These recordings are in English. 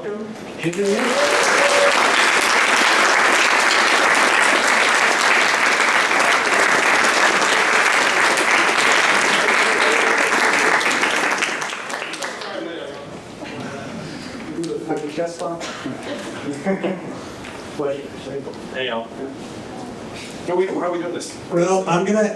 welcome Kamy. Chest off. Hey, y'all. How are we doing this? Well, I'm gonna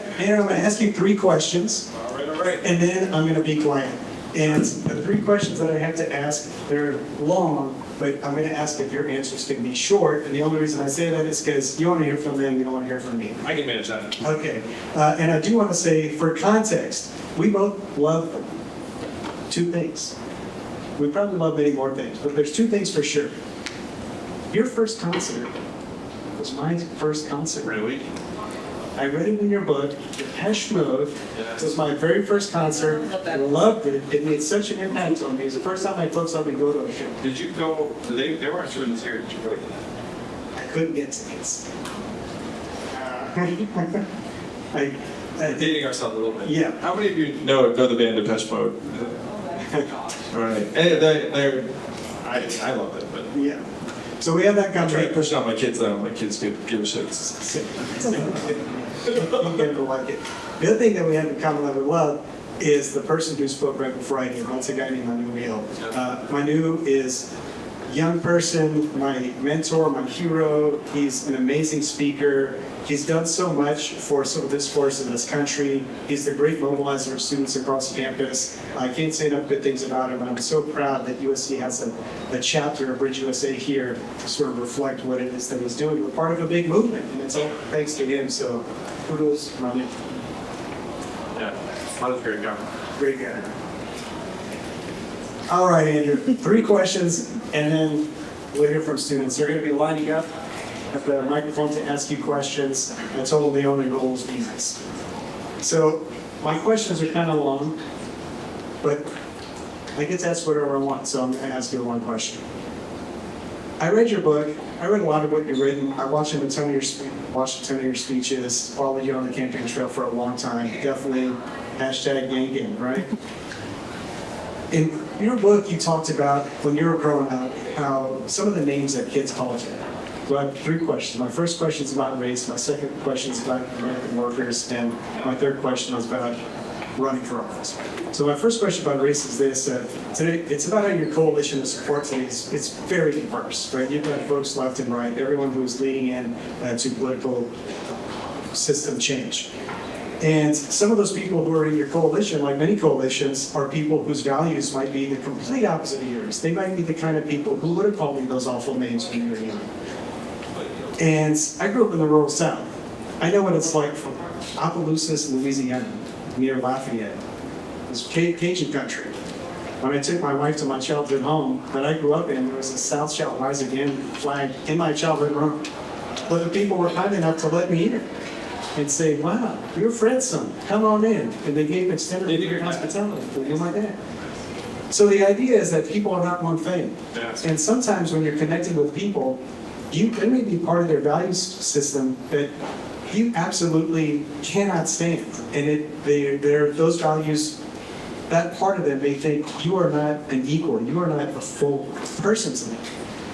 ask you 3 questions, All right. and then I'm gonna be quiet. And the 3 questions that I have to ask, they're long, but I'm gonna ask if your answers can be short. And the only reason I say that is because you want to hear from them, you don't want to hear from me. I can manage that. Okay. And I do want to say, for context, we both love 2 things. We probably love many more things, but there's 2 things for sure. Your first concert was my first concert. Really? I read it in your book, Depeche Mode. Yes. It was my very first concert. I loved it. It made such an impact on me. It was the first time my folks let me go to a show. Did you go? They weren't students here. Did you go? I couldn't get tickets. I Dating ourselves a little bit. Yeah. How many of you know the band Depeche Mode? All right. And I love it, but Yeah. So we have that I'm trying to conversation. push out my kids now. My kids give a shit. Like it. The other thing that we have in common that we love is the person who spoke right before I did. That's a guy named Manu Neal. Manu is a young person, my mentor, my hero. He's an amazing speaker. He's done so much for civil discourse in this country. He's the great mobilizer of students across campus. I can't say enough good things about him, and I'm so proud that USC has a chapter of Bridge USA here to sort of reflect what it is that he's doing. We're part of a big movement, and it's all thanks to him. So kudos, Manu. Yeah. That was great, guy. Great guy. All right, Andrew. 3 questions, and then we'll hear from students. They're going to be lining up at the microphone to ask you questions. That's all the only rules be nice. So my questions are kind of long, but I get to ask whatever I want, so I'm going to ask you 1 question. I read your book. I read a lot of what you've written. I watched a ton of your speeches, followed you on the campaign trail for a long time. Definitely #gang, right? In your book, you talked about when you were growing up, how some of the names that kids called you. So I have 3 questions. My first question is about race. My second question is about American workers. And my third question is about running for office. So my first question about race is this. Today, it's about how your coalition of support today it's very diverse, right? You've got folks left and right, everyone who's leading in to political system change. And some of those people who are in your coalition, like many coalitions, are people whose values might be the complete opposite of yours. They might be the kind of people who would have called me those awful names when you were young. And I grew up in the rural South. I know what it's like from Opelousas, Louisiana, near Lafayette. It's Cajun country. When I took my wife to my childhood home that I grew up in, there was a South Shall Rise Again flag in my childhood home. But the people were kind enough to let me in and say, wow, you're Fred's son, come on in. And they gave extended hospitality for you and my dad. So the idea is that people are not one thing. And sometimes when you're connecting with people, they may be part of their values system that you absolutely cannot stand. And those values, that part of them may think you are not an equal, you are not a full person to them.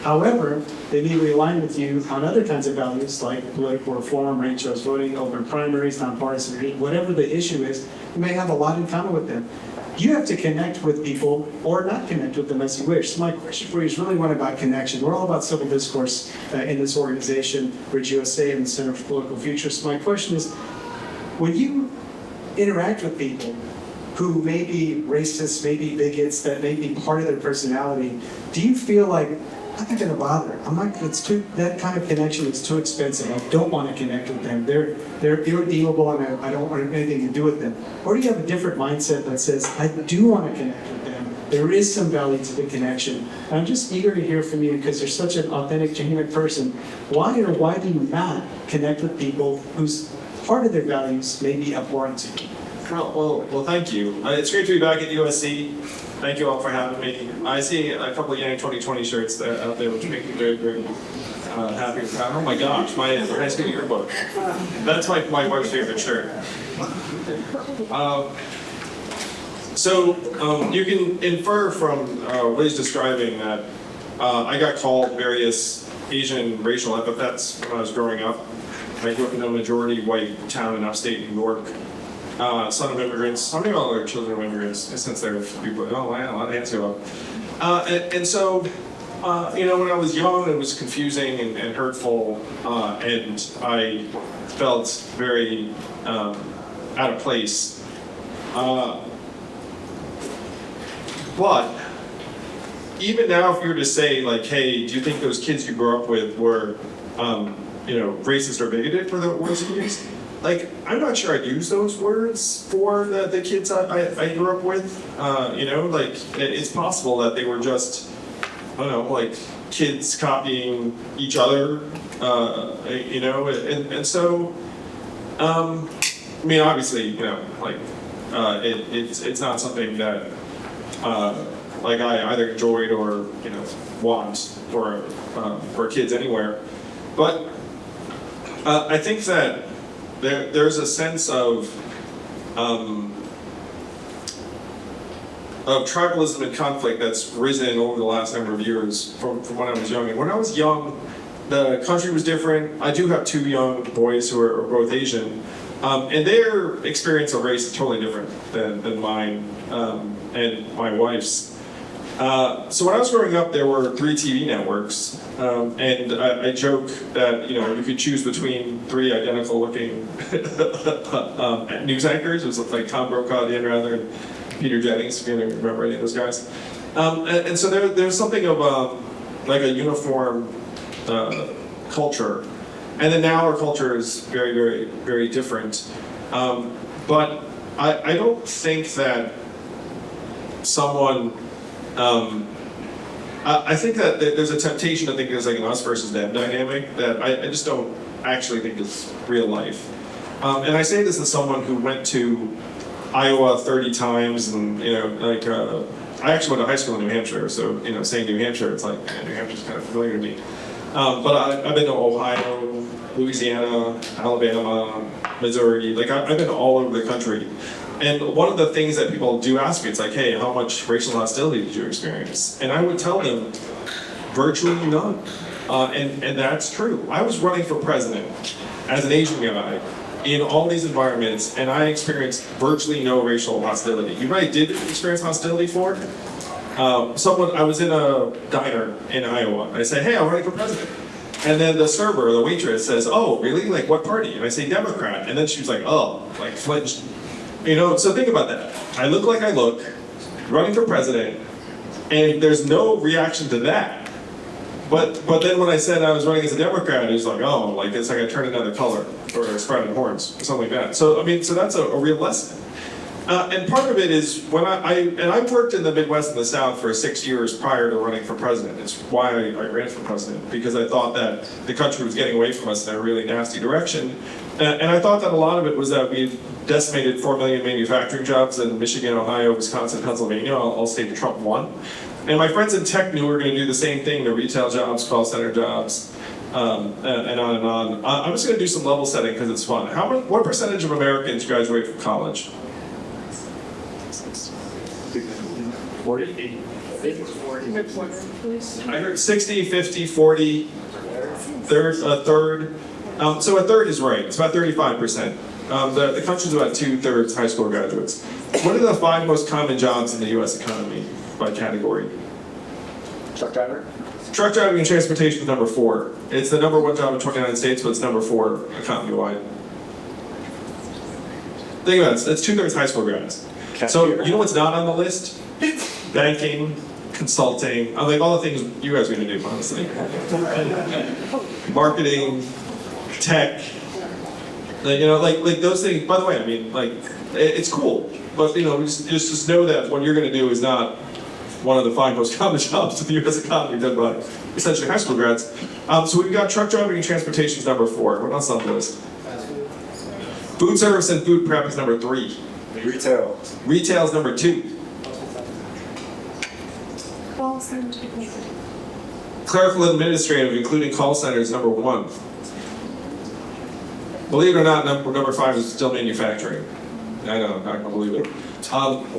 However, they may realign with you on other kinds of values like political reform, ranked choice voting, open primaries, nonpartisan, whatever the issue is, you may have a lot in common with them. You have to connect with people or not connect with them as you wish. So my question for you is really one about connection. We're all about civil discourse in this organization, Bridge USA and the Center for Political Future. So my question is, when you interact with people who may be racist, may be bigots, that may be part of their personality, do you feel like, I'm not going to bother. That kind of connection is too expensive. I don't want to connect with them. They're irredeemable and I don't want anything to do with them. Or do you have a different mindset that says, I do want to connect with them. There is some value to the connection. And I'm just eager to hear from you because you're such an authentic, genuine person. Why do you not connect with people whose part of their values may be abhorrent to you? Well, thank you. It's great to be back at USC. Thank you all for having me. I see a couple of Yang 2020 shirts out there, which make me very, very happy and proud. Oh my gosh, my high school yearbook. That's my wife's favorite shirt. So you can infer from what he's describing that I got called various Asian racial epithets when I was growing up. I grew up in a majority white town in upstate New York. Son of immigrants. How many of y'all are children of immigrants? Since there are people, oh wow, a lot to answer about. And so, you know, when I was young, it was confusing and hurtful, and I felt very out of place. But even now, if you were to say, like, hey, do you think those kids you grew up with were, you know, racist or bigoted for the words you used? Like, I'm not sure I'd use those words for the kids I grew up with. You know, like, it's possible that they were just, I don't know, like, kids copying each other, you know, and so, I mean, obviously, you know, like, it's not something that, like, I either enjoyed or, you know, want for kids anywhere. But I think that there's a sense of tribalism and conflict that's risen over the last number of years from when I was young. And when I was young, the country was different. I do have 2 young boys who are both Asian, and their experience of race is totally different than mine and my wife's. So when I was growing up, there were 3 TV networks, and I joke that, you know, you could choose between 3 identical-looking news anchors. It was like Tom Brokaw, Dan Rather, and Peter Jennings, if you remember any of those guys. And so there's something of like a uniform culture, and then now our culture is very, very, very different. But I don't think that someone. I think that there's a temptation to think there's like an us versus them dynamic that I just don't actually think is real life. And I say this as someone who went to Iowa 30 times, and, you know, like, I actually went to high school in New Hampshire, so, you know, saying New Hampshire, it's like, New Hampshire's kind of familiar to me. But I've been to Ohio, Louisiana, Alabama, Missouri, like, I've been all over the country. And one of the things that people do ask me, it's like, hey, how much racial hostility did you experience? And I would tell them, virtually none. And that's true. I was running for president as an Asian guy in all these environments, and I experienced virtually no racial hostility. You know what I did experience hostility for? I was in a diner in Iowa. I said, hey, I'm running for president. And then the server, the waitress, says, oh, really? Like, what party? And I say, Democrat. And then she was like, oh, like, flinched. You know, so think about that. I look like I look, running for president, and there's no reaction to that. But then when I said I was running as a Democrat, it was like, oh, like, it's like I turned another color, or sprouted horns, or something like that. So, I mean, so that's a real lesson. And part of it is when I worked in the Midwest and the South for 6 years prior to running for president. It's why I ran for president, because I thought that the country was getting away from us in a really nasty direction. And I thought that a lot of it was that we decimated 4 million manufacturing jobs in Michigan, Ohio, Wisconsin, Pennsylvania, all states that Trump won. And my friends in tech knew we were going to do the same thing, the retail jobs, call center jobs, and on and on. I'm just going to do some level setting because it's fun. What percentage of Americans graduate from college? 40? I heard 60, 50, 40, a third. So a third is right. It's about 35%. The country's about 2/3 high school graduates. What are the 5 most common jobs in the U.S. economy by category? Truck driver? Truck driving and transportation is number 4. It's the number 1 job in 29 states, but it's number 4 economy-wide. Think about it. It's 2/3 high school grads. So you know what's not on the list? Banking, consulting, like all the things you guys are going to do, honestly. Marketing, tech, you know, like those things. By the way, I mean, like, it's cool, but, you know, just know that what you're going to do is not one of the 5 most common jobs in the U.S. economy done by essentially high school grads. So we've got truck driving and transportation is number 4. What else on the list? Food service and food prep is number 3. Retail. Retail is number 2. Call center. Clerical administrative, including call centers, number 1. Believe it or not, number 5 is still manufacturing. I know, I'm not going to believe it.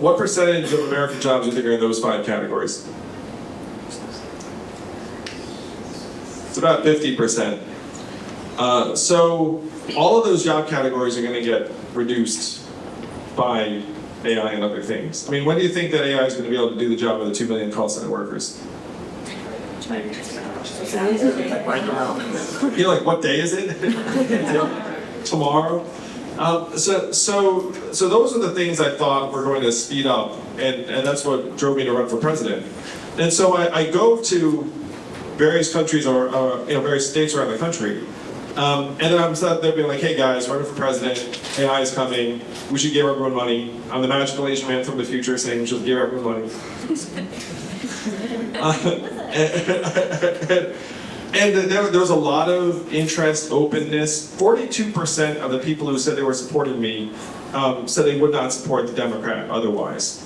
What percentage of American jobs do you think are in those 5 categories? about 50%. So all of those job categories are going to get reduced by AI and other things. I mean, when do you think that AI is going to be able to do the job of the 2 million call center workers? You're like, what day is it? Tomorrow? So those are the things I thought were going to speed up, and that's what drove me to run for president. And so I go to various countries or various states around the country, and then I'm sat there being like, hey guys, running for president, AI is coming, we should give everyone money. I'm the magical Asian man from the future saying we should give everyone money. And there was a lot of interest, openness. 42% of the people who said they were supporting me said they would not support the Democrat otherwise.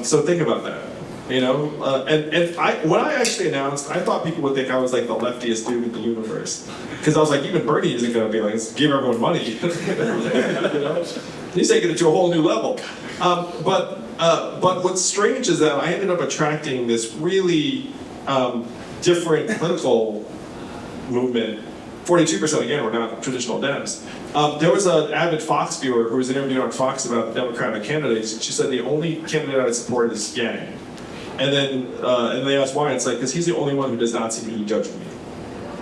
So think about that, you know? When I actually announced, I thought people would think I was like the leftiest dude in the universe. Because I was like, even Bernie isn't going to be like, let's give everyone money. You know? He's taking it to a whole new level. But what's strange is that I ended up attracting this really different political movement. 42% again were not traditional Dems. There was an avid Fox viewer who was interviewed on Fox about the Democratic candidates, and she said the only candidate I support is Yang. And then and they asked why, it's like, because he's the only one who does not seem to be judging me.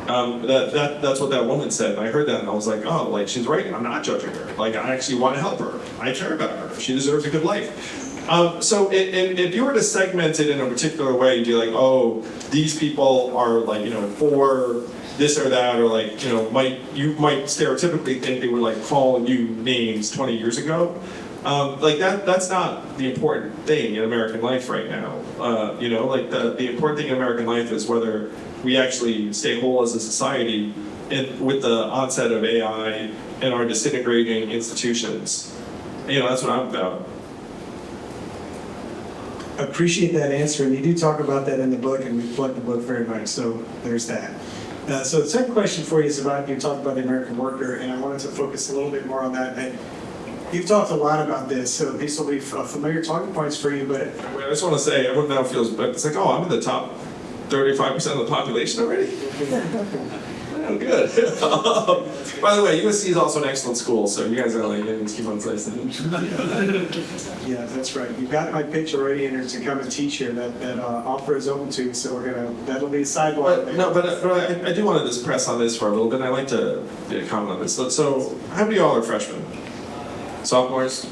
That's what that woman said, and I heard that and I was like, oh, like she's right, I'm not judging her. Like I actually want to help her. I care about her. She deserves a good life. So if you were to segment it in a particular way, you'd be like, oh, these people are like, you know, for this or that, or like, you know, you might stereotypically think they would like call you names 20 years ago. Like that's not the important thing in American life right now. You know, like the important thing in American life is whether we actually stay whole as a society with the onset of AI and our disintegrating institutions. You know, that's what I'm about. Appreciate that answer, and you do talk about that in the book, and we plug the book very much, so there's that. So the second question for you is about, you talked about the American worker, and I wanted to focus a little bit more on that. And you've talked a lot about this, so these will be familiar talking points for you, but... I just want to say, everyone now feels, it's like, oh, I'm in the top 35% of the population already? Oh, good. By the way, USC is also an excellent school, so you guys are like, yeah, keep on listening. Yeah, that's right. You've got my pitch already in there to come and teach here. That offer is open to you, so that'll be a sidewalk. But I do want to just press on this for a little bit. I'd like to comment on this. So how many of y'all are freshmen? Sophomores?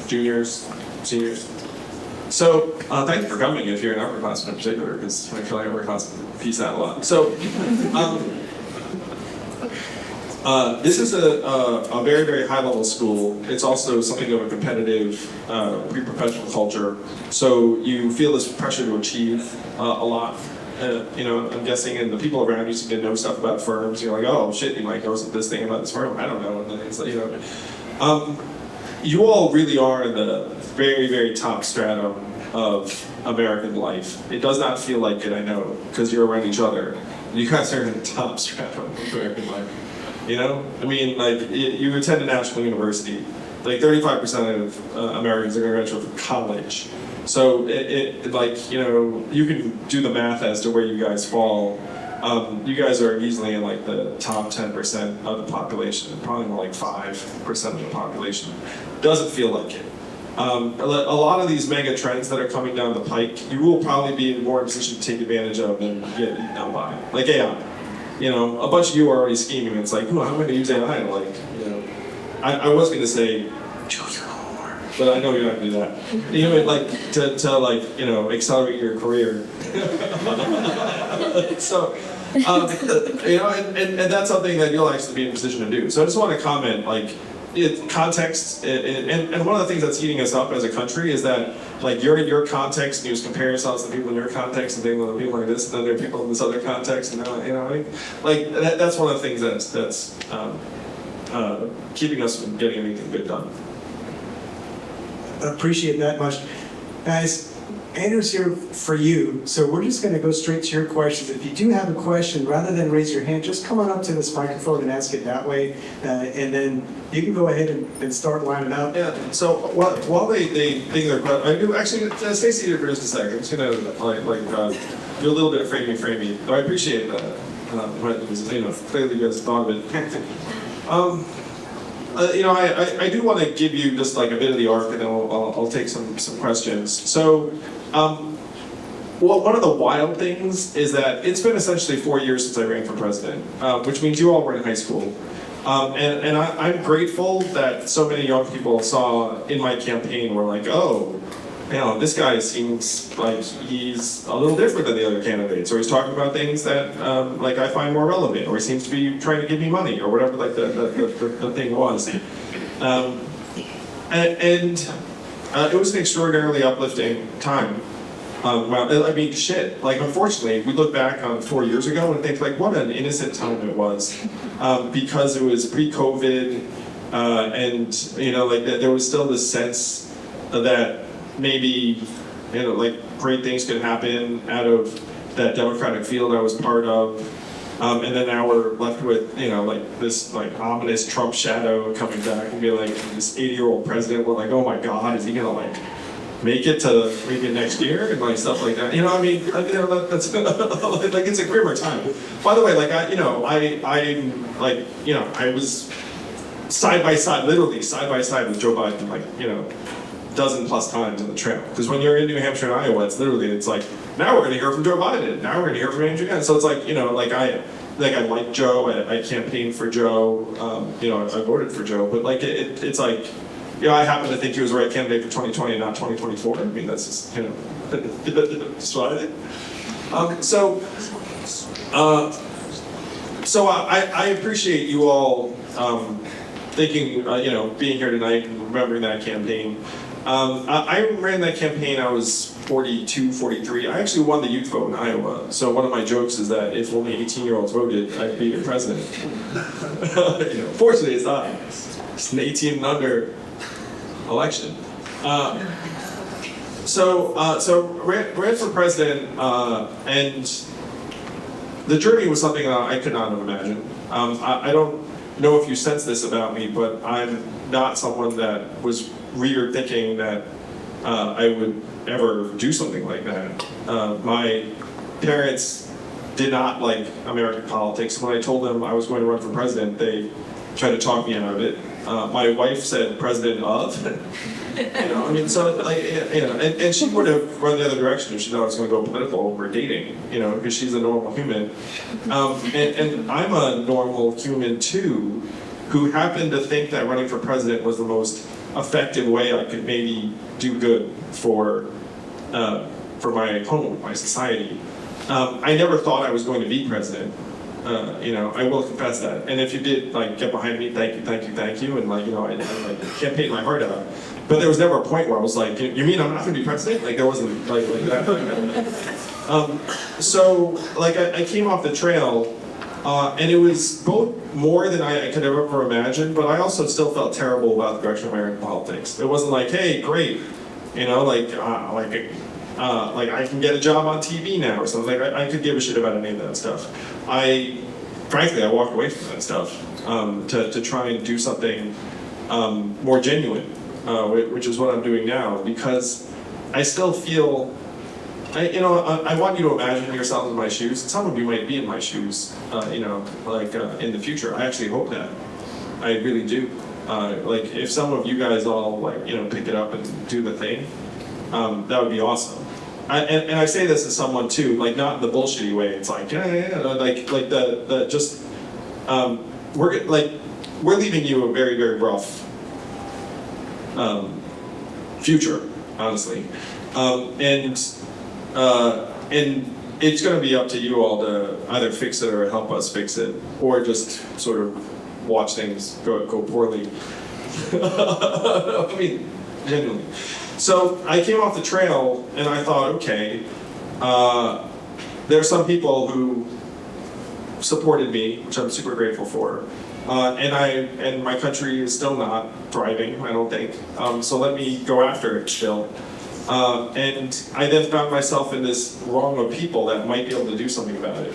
Juniors? Seniors? So, thank you for coming if you're an upperclassman in particular, because I feel like upperclassmen piece out a lot. So, this is a very, very high-level school. It's also something of a competitive pre-professional culture. So you feel this pressure to achieve a lot. You know, I'm guessing, and the people around you seem to know stuff about firms. You're like, oh shit, you might know this thing about this firm. I don't know. And then it's like, you know, you all really are in the very, very top stratum of American life. It does not feel like it, I know, because you're around each other. You guys are in the top stratum of American life. You know, I mean, like you attend a national university. Like 35% of Americans are going to graduate from college. So it like, you know, you can do the math as to where you guys fall. You guys are easily in like the top 10% of the population, probably more like 5% of the population. Doesn't feel like it. A lot of these mega trends that are coming down the pike, you will probably be in more position to take advantage of than get eaten out by. Like AI. You know, a bunch of you are already scheming. It's like, oh, I'm going to use AI. Like, you know, I was going to say, choose your homework, but I know you're not going to do that. You know, like to like, you know, accelerate your career. So, you know, and that's something that you'll actually be in a position to do. So I just want to comment, like, context, and one of the things that's eating us up as a country is that, like, you're in your context and you just compare yourselves to people in your context and think, well, people like this, and then there are people in this other context, and you know, like that's one of the things that's keeping us from getting anything good done. I appreciate that much. Guys, Andrew's here for you, so we're just going to go straight to your questions. If you do have a question, rather than raise your hand, just come on up to this microphone and ask it that way, and then you can go ahead and start lining up. Yeah, so while they think they're questions, I do actually, Stacey, for just a second, I'm just going to do a little bit of framey. I appreciate that. but it was, clearly you guys thought of it. I do want to give you just like a bit of the arc, and then I'll take some questions. So, well, one of the wild things is that it's been essentially 4 years since I ran for president, which means you all were in high school. And I'm grateful that so many young people saw in my campaign were like, oh, this guy seems like he's a little different than the other candidates, or he's talking about things that like I find more relevant, or he seems to be trying to give me money, or whatever like the thing was. And it was an extraordinarily uplifting time. Well, I mean, shit. Like, unfortunately, we look back on 4 years ago and think, like, what an innocent time it was, because it was pre-COVID, and like there was still this sense that maybe, like great things could happen out of that Democratic field I was part of, and then now we're left with, like this like ominous Trump shadow coming back and be like this 80-year-old president. We're like, oh my God, is he gonna like make it to maybe next year and like stuff like that? I mean, that's like it's a grimmer time. By the way, like I was side by side, literally side by side with Joe Biden, like dozen plus times in the trail. Because when you're in New Hampshire and Iowa, it's like, now we're going to hear from Joe Biden. Now we're going to hear from Andrew. And so it's like, like I like Joe. I campaigned for Joe. I voted for Joe. But like it's like, I happen to think he was the right candidate for 2020 and not 2024. I mean, that's just that's what I think. So I appreciate you all thinking, being here tonight and remembering that campaign. I ran that campaign, I was 42, 43. I actually won the youth vote in Iowa. So one of my jokes is that if only 18-year-olds voted, I'd be the president. Fortunately, it's not. It's an 18 and under election. So ran for president, and the journey was something that I could not have imagined. I don't know if you sense this about me, but I'm not someone that was reared thinking that I would ever do something like that. My parents did not like American politics. When I told them I was going to run for president, they tried to talk me out of it. My wife said president of. I mean, so like, and she would have run the other direction if she thought I was going to go political over dating, because she's a normal human. And I'm a normal human too, who happened to think that running for president was the most effective way I could maybe do good for my home, my society. I never thought I was going to be president. I will confess that. And if you did like get behind me, thank you, and like I campaigned my heart out. But there was never a point where I was like, you mean I'm not going to be president? Like there wasn't like that. So like I came off the trail, and it was both more than I could have ever imagined, but I also still felt terrible about the direction of American politics. It wasn't like, hey, great, like I can get a job on TV now or something. Like I could give a shit about any of that stuff. Frankly, I walked away from that stuff to try and do something more genuine, which is what I'm doing now, because I still feel, I want you to imagine yourself in my shoes. Some of you might be in my shoes, in the future. I actually hope that. I really do. Like if some of you guys all pick it up and do the thing, that would be awesome. And I say this as someone too, like not in the bullshitty way. It's like we're leaving you a very, very rough future, honestly, and it's going to be up to you all to either fix it or help us fix it, or just sort of watch things go poorly. I mean, genuinely. So I came off the trail and I thought, okay, there are some people who supported me, which I'm super grateful for, and my country is still not thriving, I don't think. So let me go after it still. And I then found myself in this rung of people that might be able to do something about it,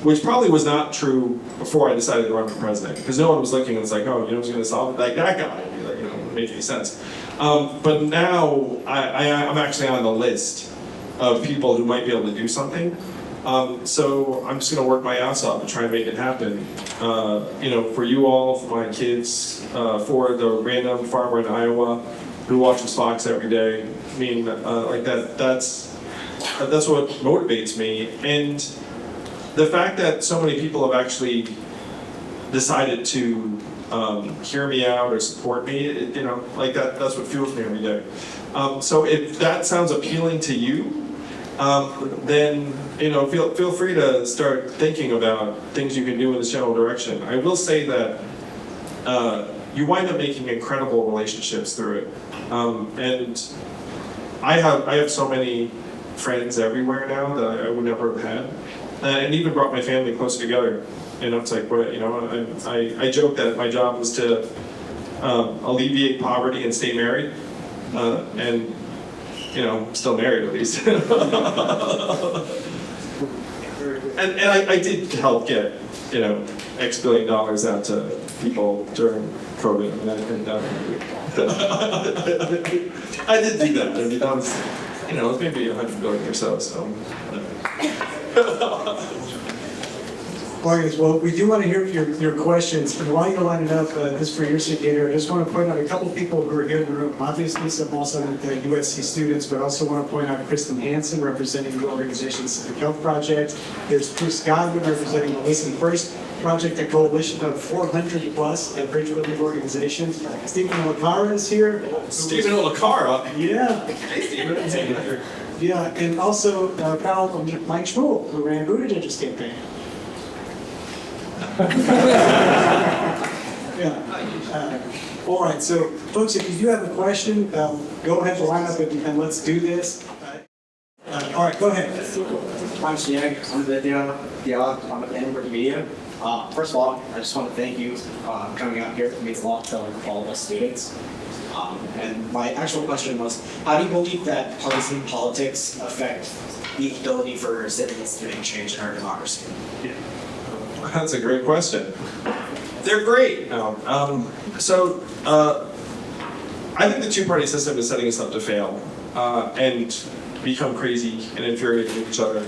which probably was not true before I decided to run for president, because no one was looking and it's like, oh, who's going to solve it? Like that guy. Like, it made any sense. But now I'm actually on the list of people who might be able to do something. So I'm just gonna work my ass off and try and make it happen. For you all, for my kids, for the random farmer in Iowa who watches Fox every day. I mean, that's what motivates me. And the fact that so many people have actually decided to hear me out or support me, that's what fuels me every day. So if that sounds appealing to you, then feel free to start thinking about things you can do in this general direction. I will say that you wind up making incredible relationships through it, and I have so many friends everywhere now that I would never have had, and even brought my family closer together. It's like, I joke that my job was to alleviate poverty and stay married, and still married at least. and I did help get X billion dollars out to people during COVID. I did do that. I mean, that was, it was maybe 100 billion or so. Well, we do want to hear your questions, but while you're lining up, just for your indicator, I just want to point out a couple people who are here in the room. Obviously, some also the USC students, but also want to point out Kristen Hansen representing the organization Civic Health Project. There's Bruce Godwin representing the Listen First Project, a coalition of 400 plus at bridge building organizations. Stephen Olacara is here. Stephen Olacara? Yeah. Hey, Stephen. Yeah, and also pal Mike Schmuel, who ran Buttigieg's campaign. All right, so folks, if you do have a question, go ahead and line up and let's do this. All right, go ahead. I'm Sieg. I'm I'm at Edinburgh Media. First of all, I just want to thank you for coming out here. It means a lot to all of us students. And my actual question was, how do you believe that partisan politics affect the ability for citizens to make change in our democracy? That's a great question. They're great. I think the two-party system is setting us up to fail and become crazy and infuriated with each other.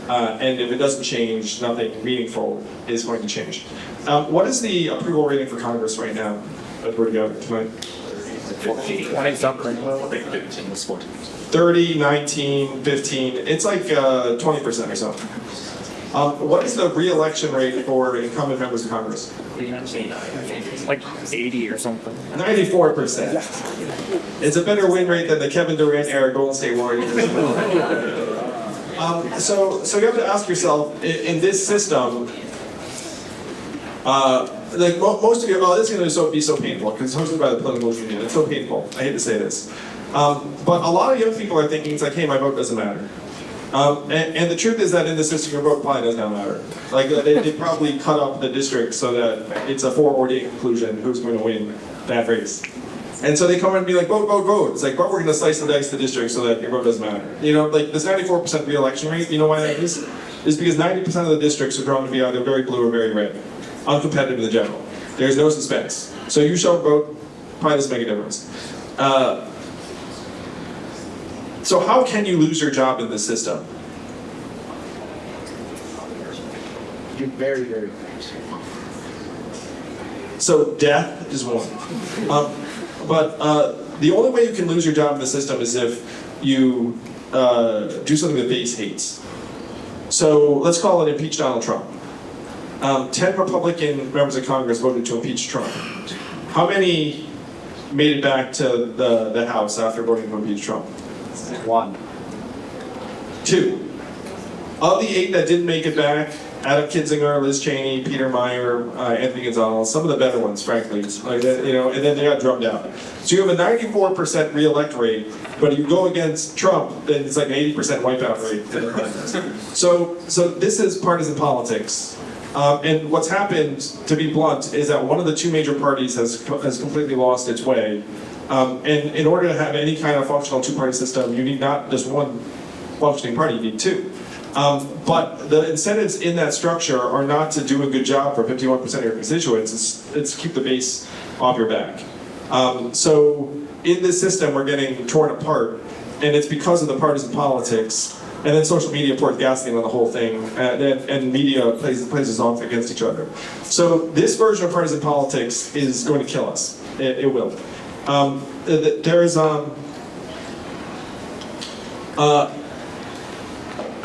And if it doesn't change, nothing meaningful is going to change. What is the approval rating for Congress right now? Where to go tonight? 30, 19, 15. It's like 20% or so. What is the re-election rate for incumbent members of Congress? Like 80 or something. 94%. It's a better win rate than the Kevin Durant era Golden State Warriors. So you have to ask yourself, in this system, most of you, this is going to be so painful because it's hosted by the Political Union. It's so painful. I hate to say this, but a lot of young people are thinking it's like, hey, my vote doesn't matter. And the truth is that in the system, your vote probably does not matter. Like they probably cut up the district so that it's a 4-8 conclusion who's going to win that race. And so they come and be like, vote, vote, vote. It's like, but we're going to slice and dice the district so that your vote doesn't matter. This 94% re-election rate, you know why that is? Is because 90% of the districts are drawn to be either very blue or very red. Uncompetitive in the general. There's no suspense. So you show vote, probably doesn't make a difference. So how can you lose your job in this system? You're very, very close. So death is one. But the only way you can lose your job in the system is if you do something the base hates. So let's call it impeach Donald Trump. 10 Republican members of Congress voted to impeach Trump. How many made it back to the House after voting to impeach Trump? 1. 2. Of the 8 that didn't make it back, Adam Kinzinger, Liz Cheney, Peter Meyer, Anthony Gonzalez, some of the better ones, frankly, and then they got drummed out. So you have a 94% re-elect rate, but if you go against Trump, then it's like an 80% wipeout rate. So this is partisan politics. And what's happened, to be blunt, is that one of the two major parties has completely lost its way. And in order to have any kind of functional two-party system, you need not just one functioning party, you need two. But the incentives in that structure are not to do a good job for 51% of your constituents, it's to keep the base off your back. So in this system, we're getting torn apart, and it's because of the partisan politics And then social media pours gasoline on the whole thing, and media plays us off against each other. So this version of partisan politics is going to kill us. It will. There's a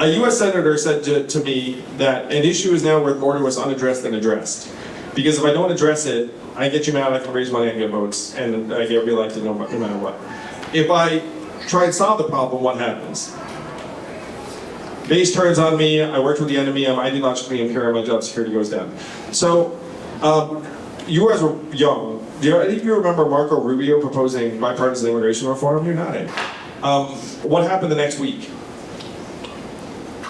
U.S. senator said to me that an issue is now worth more to us unaddressed than addressed. Because if I don't address it, I get you mad, I can raise money and get votes, and I get reelected no matter what. If I try and solve the problem, what happens? Base turns on me, I worked with the enemy, I'm ideologically impaired, my job security goes down. So, you guys were young. Do any of you remember Marco Rubio proposing bipartisan immigration reform? You're not. What happened the next week?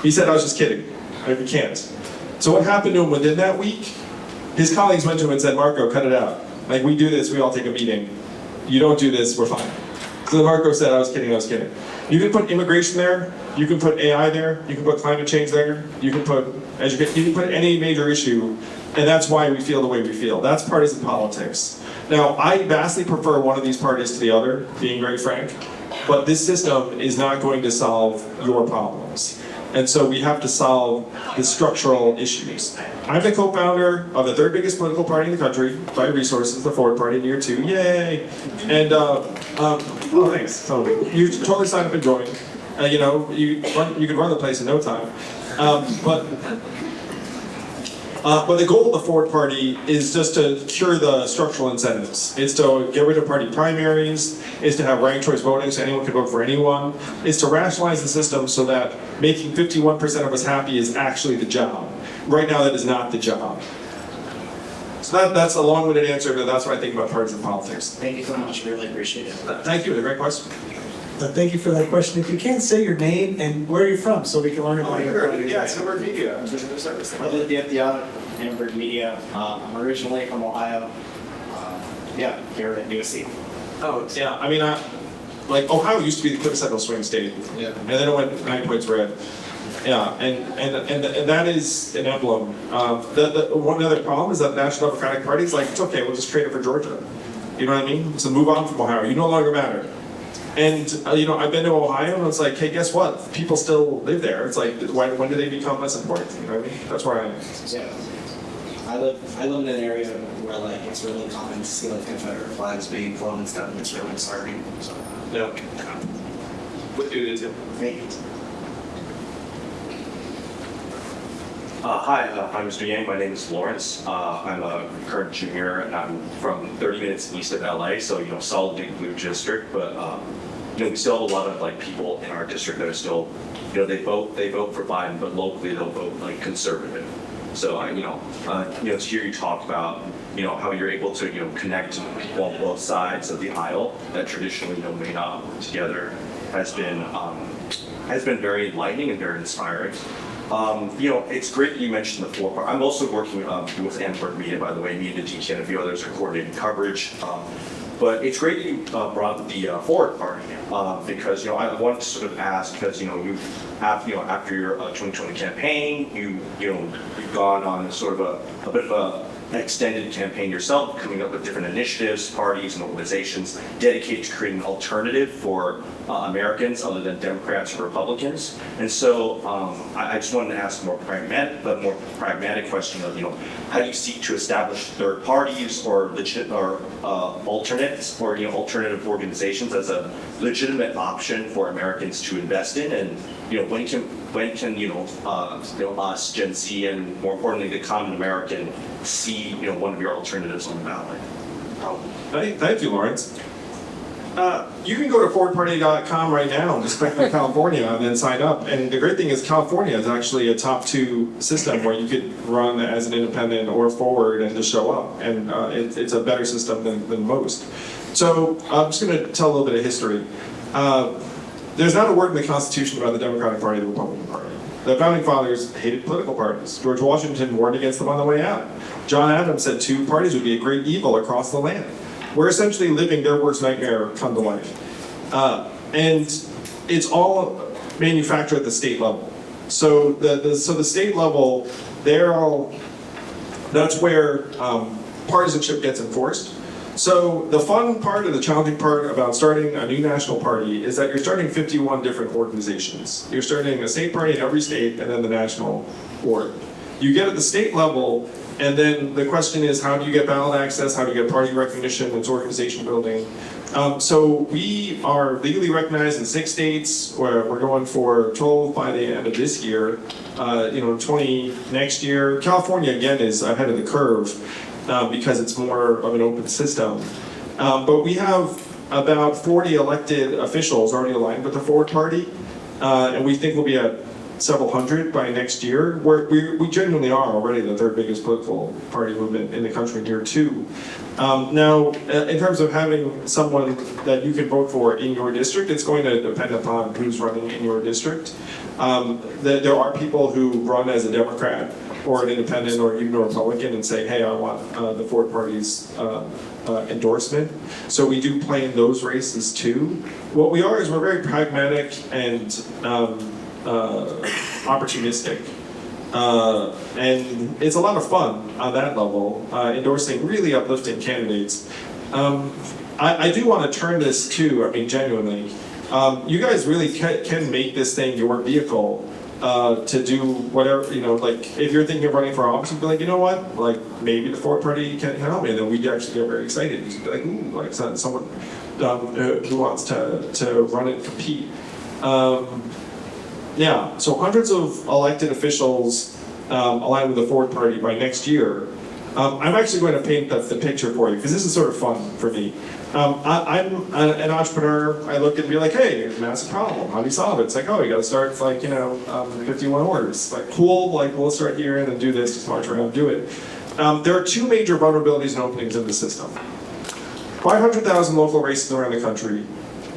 He said, I was just kidding. I can't. So what happened to him within that week? His colleagues went to him and said, Marco, cut it out. Like, we do this, we all take a meeting. You don't do this, we're fine. So Marco said, I was kidding. You can put immigration there, you can put AI there, you can put climate change there, you can put education, you can put any major issue, and that's why we feel the way we feel. That's partisan politics. Now, I vastly prefer one of these parties to the other, being very frank, but this system is not going to solve your problems. And so we have to solve the structural issues. I'm the co-founder of the third biggest political party in the country by resources, the Forward Party in year 2. Yay! And thanks. So you totally sign up and join. You know, you can run the place in no time. But the goal of the Forward Party is just to cure the structural incentives. It's to get rid of party primaries, it's to have ranked choice voting so anyone can vote for anyone, it's to rationalize the system so that making 51% of us happy is actually the job. Right now that is not the job. So that's a long-winded answer, but that's what I think about partisan politics. Thank you so much, really appreciate it. Thank you, a great question. Thank you for that question. If you can, say your name and where you're from so we can learn about your Yeah, it's Hamburg Media. I live at the Hamburg Media. I'm originally from Ohio. Here at USC. Oh, yeah, I mean, like, Ohio used to be the quintessential swing state. Yeah. And then it went 9 points red. Yeah, and that is an emblem. One other problem is that the National Democratic Party is like, it's okay, we'll just trade it for Georgia. You know what I mean? So move on from Ohio. You no longer matter. And, you know, I've been to Ohio and it's like, hey, guess what? People still live there. It's like, when do they become less important? You know what I mean? That's where I am. Yeah. I live in an area where like it's really common to see like Confederate flags being flown and stuff, and it's really starting. So Yeah. What do you do? thank you. Hi, I'm Mr. Yang. My name is Lawrence. I'm a current junior, and I'm from 30 minutes east of LA, so solidly blue district. But we still have a lot of like people in our district that are still, they vote for Biden, but locally they'll vote like conservative. So to hear you talk about how you're able to connect people on both sides of the aisle that traditionally may not work together has been very enlightening and very inspiring. It's great that you mentioned the Forward Party. I'm also working with Hamburg Media, by the way. Me and Aditya and a few others are coordinating coverage. But it's great that you brought up the Forward Party because I wanted to sort of ask because after your 2020 campaign, you've gone on sort of a bit of an extended campaign yourself, coming up with different initiatives, parties, and organizations dedicated to creating an alternative for Americans other than Democrats or Republicans. And so I just wanted to ask a more pragmatic question of how do you seek to establish third parties or alternates or alternative organizations as a legitimate option for Americans to invest in, and when can us, Gen Z, and more importantly the common American see one of your alternatives on the ballot? Thank you, Lawrence. You can go to forwardparty.com right now and just click on California and then sign up. And the great thing is California is actually a top 2 system where you could run as an independent or forward and just show up. And it's a better system than most. So I'm just going to tell a little bit of history. There's not a word in the Constitution about the Democratic Party or the Republican Party. The Founding Fathers hated political parties. George Washington warned against them on the way out. John Adams said 2 parties would be a great evil across the land. We're essentially living their worst nightmare come to life. And it's all manufactured at the state level. So the state level, that's where partisanship gets enforced. So the fun part and the challenging part about starting a new national party is that you're starting 51 different organizations. You're starting a state party in every state and then the national board. You get at the state level, and then the question is, how do you get ballot access? How do you get party recognition? It's organization building. So we are legally recognized in 6 states, where we're going for 12 by the end of this year, 20 next year. California, again, is ahead of the curve because it's more of an open system. But we have about 40 elected officials already aligned with the Forward Party, and we think we'll be at several hundred by next year. We genuinely are already the 3rd biggest political party movement in the country, year 2. Now, in terms of having someone that you can vote for in your district, it's going to depend upon who's running in your district. There are people who run as a Democrat or an independent or even a Republican and say, hey, I want the Forward Party's endorsement. So we do play in those races too. What we are is we're very pragmatic and opportunistic. And it's a lot of fun on that level, endorsing really uplifting candidates. I do want to turn this to, I mean, genuinely, you guys really can make this thing your vehicle to do whatever, like if you're thinking of running for office, you'd be like, you know what, like maybe the Forward Party can help me, and then we'd actually get very excited. You'd be like, ooh, like someone who wants to run and compete. Yeah, so hundreds of elected officials aligned with the Forward Party by next year. I'm actually going to paint the picture for you, because this is sort of fun for me. I'm an entrepreneur. I look and be like, hey, there's a massive problem. How do you solve it? It's like, oh, you got to start with 51 orders. Like, cool, like we'll start here and then do this, just march around and do it. There are 2 major vulnerabilities and openings in the system. 500,000 local races around the country.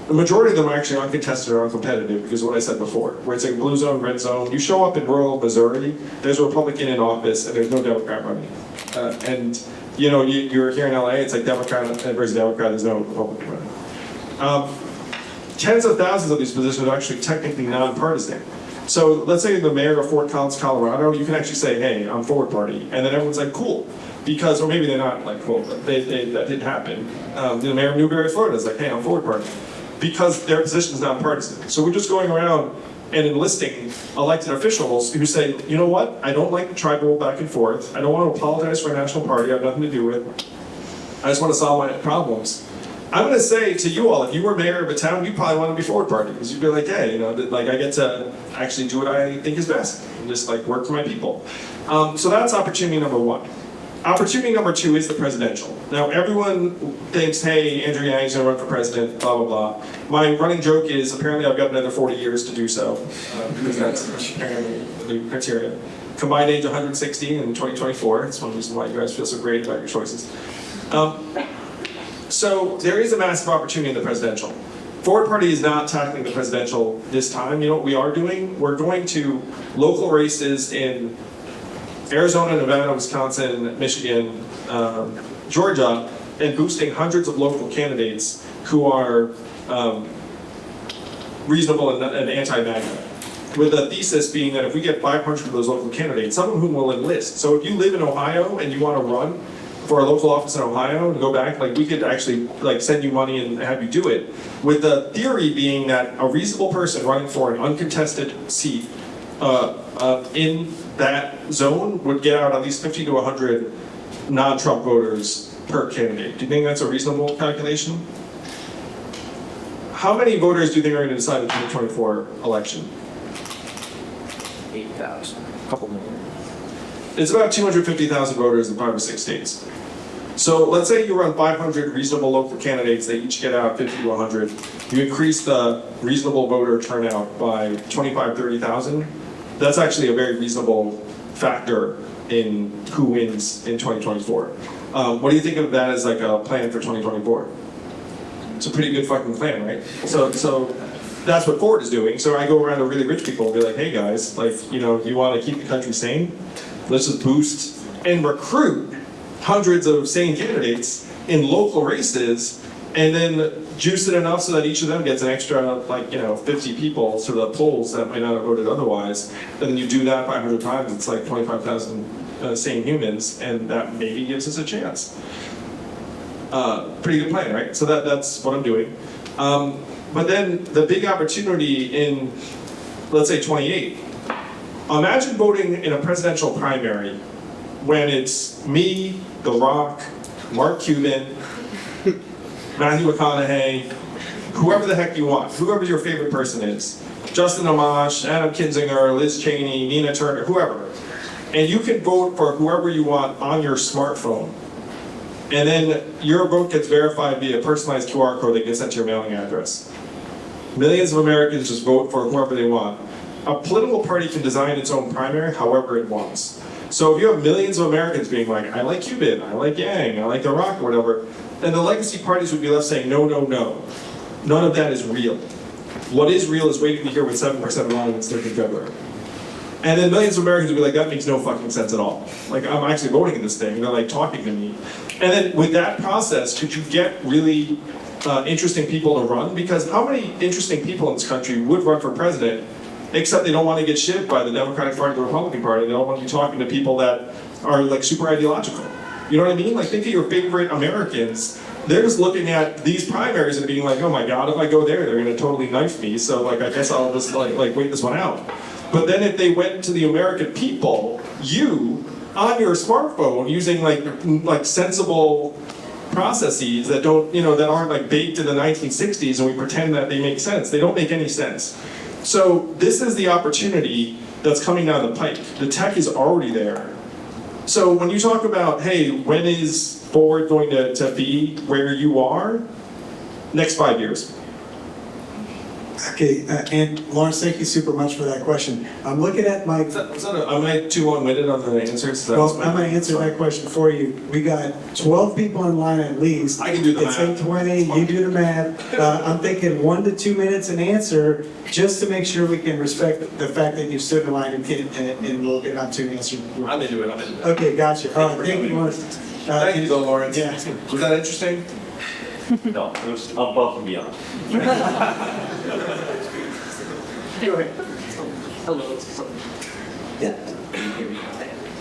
The majority of them are actually uncontested or uncompetitive because of what I said before, where it's like blue zone, red zone. You show up in rural Missouri, there's a Republican in office and there's no Democrat running. You're here in LA, it's like Democrat versus Democrat, there's no Republican running. Tens of thousands of these positions are actually technically nonpartisan. So let's say you're the mayor of Fort Collins, Colorado, you can actually say, hey, I'm Forward Party. And then everyone's like, cool. Because, or maybe they're not like, cool, but that didn't happen. The mayor of Newberry, Florida is like, hey, I'm Forward Party. Because their position is nonpartisan. So we're just going around and enlisting elected officials who say, you know what, I don't like the tribal back and forth. I don't want to apologize for a national party. I have nothing to do with it. I just want to solve my problems. I'm going to say to you all, if you were mayor of a town, you'd probably want to be Forward Party, because you'd be like, hey, like I get to actually do what I think is best and just like work for my people. So that's opportunity number 1. Opportunity number 2 is the presidential. Now everyone thinks, hey, Andrew Yang's gonna run for president, blah, blah, blah. My running joke is apparently I've got another 40 years to do so, because that's apparently the new criteria. Combined age 160 in 2024. That's one reason why you guys feel so great about your choices. So there is a massive opportunity in the presidential. Forward Party is not tackling the presidential this time. You know what we are doing? We're going to local races in Arizona, Nevada, Wisconsin, Michigan, Georgia, and boosting hundreds of local candidates who are reasonable and anti-MAGA. With the thesis being that if we get 500 of those local candidates, some of whom will enlist. So if you live in Ohio and you want to run for a local office in Ohio and go back, like we could actually like send you money and have you do it. With the theory being that a reasonable person running for an uncontested seat in that zone would get out at least 50 to 100 non-Trump voters per candidate. Do you think that's a reasonable calculation? How many voters do you think are going to decide the 2024 election? 8,000. A couple million. It's about 250,000 voters in 5 or 6 states. So let's say you run 500 reasonable local candidates, they each get out 50 to 100. You increase the reasonable voter turnout by 25, 30,000. That's actually a very reasonable factor in who wins in 2024. What do you think of that as like a plan for 2024? It's a pretty good fucking plan, right? So that's what Forward is doing. So I go around to really rich people and be like, hey guys, like, you want to keep the country sane? Let's just boost and recruit hundreds of sane candidates in local races, and then juice it enough so that each of them gets an extra, 50 people to the polls that might not have voted otherwise. And then you do that 500 times, it's like 25,000 sane humans, and that maybe gives us a chance. Pretty good plan, right? So that's what I'm doing. But then the big opportunity in, let's say 28, imagine voting in a presidential primary when it's me, The Rock, Mark Cuban, Matthew McConaughey, whoever the heck you want, whoever your favorite person is, Justin Amash, Adam Kinzinger, Liz Cheney, Nina Turner, whoever. And you can vote for whoever you want on your smartphone. And then your vote gets verified via a personalized QR code that gets sent to your mailing address. Millions of Americans just vote for whoever they want. A political party can design its own primary however it wants. So if you have millions of Americans being like, I like Cuban, I like Yang, I like The Rock, or whatever, then the legacy parties would be left saying, no, no, no. None of that is real. What is real is waiting to hear what 7% wrong in February. And then millions of Americans would be like, that makes no fucking sense at all. Like, I'm actually voting in this thing, and they're like talking to me. And then with that process, could you get really interesting people to run? Because how many interesting people in this country would run for president, except they don't want to get shit by the Democratic Party or the Republican Party. They don't want to be talking to people that are like super ideological. You know what I mean? Like, think of your favorite Americans. They're just looking at these primaries and being like, oh my God, if I go there, they're going to totally knife me. So like, I guess I'll just like wait this one out. But then if they went to the American people, you, on your smartphone, using like sensible processes that don't, that aren't like baked in the 1960s and we pretend that they make sense. They don't make any sense. So this is the opportunity that's coming down the pike. The tech is already there. So when you talk about, hey, when is Ford going to be where you are? Next 5 years. Okay, and Lawrence, thank you super much for that question. I'm looking at my... Am I too long-winded on the answers? Well, I'm going to answer that question for you. We got 12 people in line at least. I can do the it's math. 8:20, you do the math. I'm thinking 1 to 2 minutes an answer, just to make sure we can respect the fact that you stood in line and we'll get on to an answer. I'm into it. Okay, gotcha. All right, thank you, Lawrence. Thank you, though, Lawrence. Yeah. Was that interesting? No, it was above and beyond. Go ahead. Hello.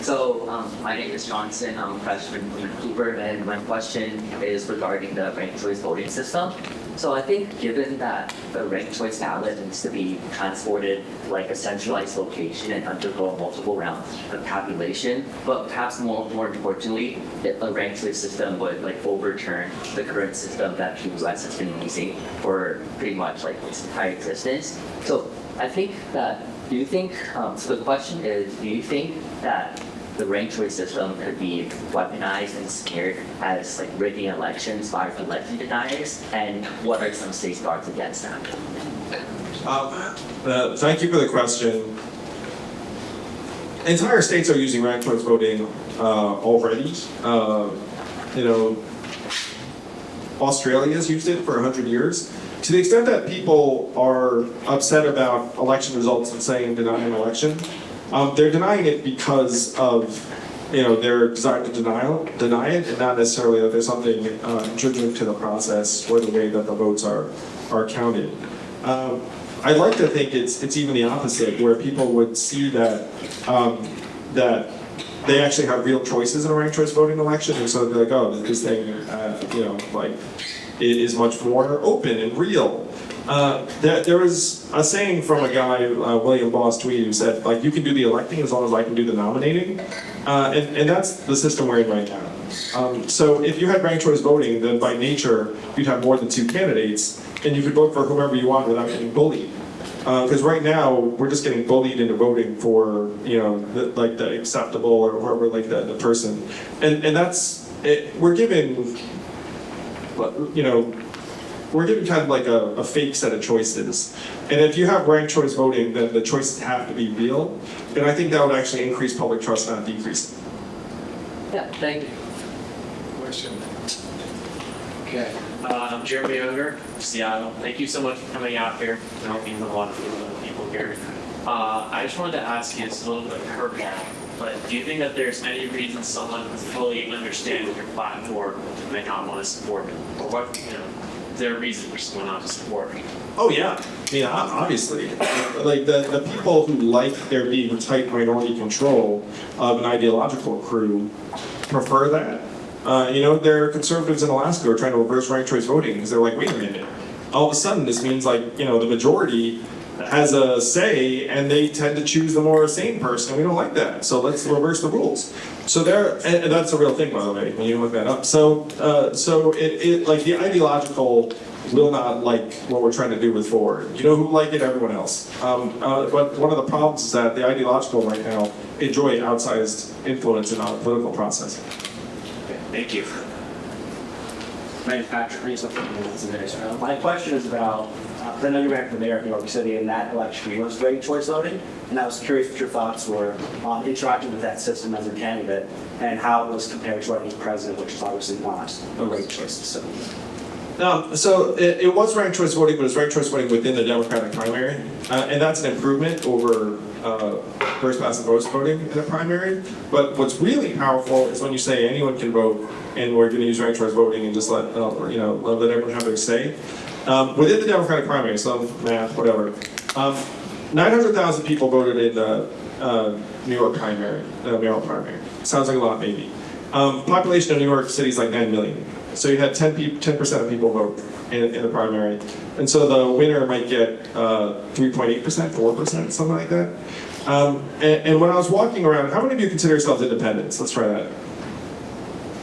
So, my name is Johnson. I'm a freshman in Cooper, and my question is regarding the ranked choice voting system. So I think given that the ranked choice ballot needs to be transported like a centralized location and undergo multiple rounds of tabulation, but perhaps more importantly, a ranked choice system would like overturn the current system that the US has been using for pretty much like its entire existence. So I think that, do you think that the ranked choice system could be weaponized and smeared as like rigging elections by election deniers? And what are some safeguards against that? Thank you for the question. Entire states are using ranked choice voting already. Australia's used it for 100 years. To the extent that people are upset about election results and saying denying an election, they're denying it because of their desire to deny it, and not necessarily that there's something intrinsic to the process or the way that the votes are counted. I'd like to think it's even the opposite, where people would see that that they actually have real choices in a ranked choice voting election, and so they're like, oh, this thing, it is much more open and real. There was a saying from a guy, William Boss Tweed, who said, like, you can do the electing as long as I can do the nominating. And that's the system we're in right now. So if you had ranked choice voting, then by nature, you'd have more than 2 candidates, and you could vote for whomever you want without getting bullied. Because right now, we're just getting bullied into voting for, the acceptable or whoever, the person. And that's, we're given kind of like a fake set of choices. And if you have ranked choice voting, then the choices have to be real. And I think that would actually increase public trust, not decrease it. Yeah, thank you. Question. Okay. I'm Jeremy Younger, Seattle. Thank you so much for coming out here and helping a lot of people here. I just wanted to ask you, it's a little bit of a curveball, but do you think that there's any reason someone who fully understands your platform may not want to support it? Or what, is there a reason for someone not to support it? Oh yeah, I mean, obviously. Like the people who like there being tight minority control of an ideological crew prefer that. There are conservatives in Alaska who are trying to reverse ranked choice voting because they're like, wait a minute. All of a sudden, this means like, the majority has a say and they tend to choose the more sane person, and we don't like that. So let's reverse the rules. So and that's a real thing, by the way, when you look that up. So it like the ideological will not like what we're trying to do with Ford. You know who like it? Everyone else. But one of the problems is that the ideological right now enjoy outsized influence in our political process. Okay, thank you. My name is Patrick Reese. My question is about, I know you ran for mayor of New York City, and that election was ranked choice voting, and I was curious what your thoughts were on interacting with that system as a candidate, and how it was compared to running for president, which is obviously not a ranked choice system. So it was ranked choice voting, but it was ranked choice voting within the Democratic primary, and that's an improvement over first past the post voting in a primary. But what's really powerful is when you say anyone can vote, and we're going to use ranked choice voting and just let everyone have their say. Within the Democratic primary, so math, whatever, 900,000 people voted in the New York primary, Maryland primary. Sounds like a lot, maybe. Population of New York City is like 9 million. So you had 10% of people vote in the primary. And so the winner might get 3.8%, 4%, something like that. And when I was walking around, how many of you consider yourselves independents? Let's try that.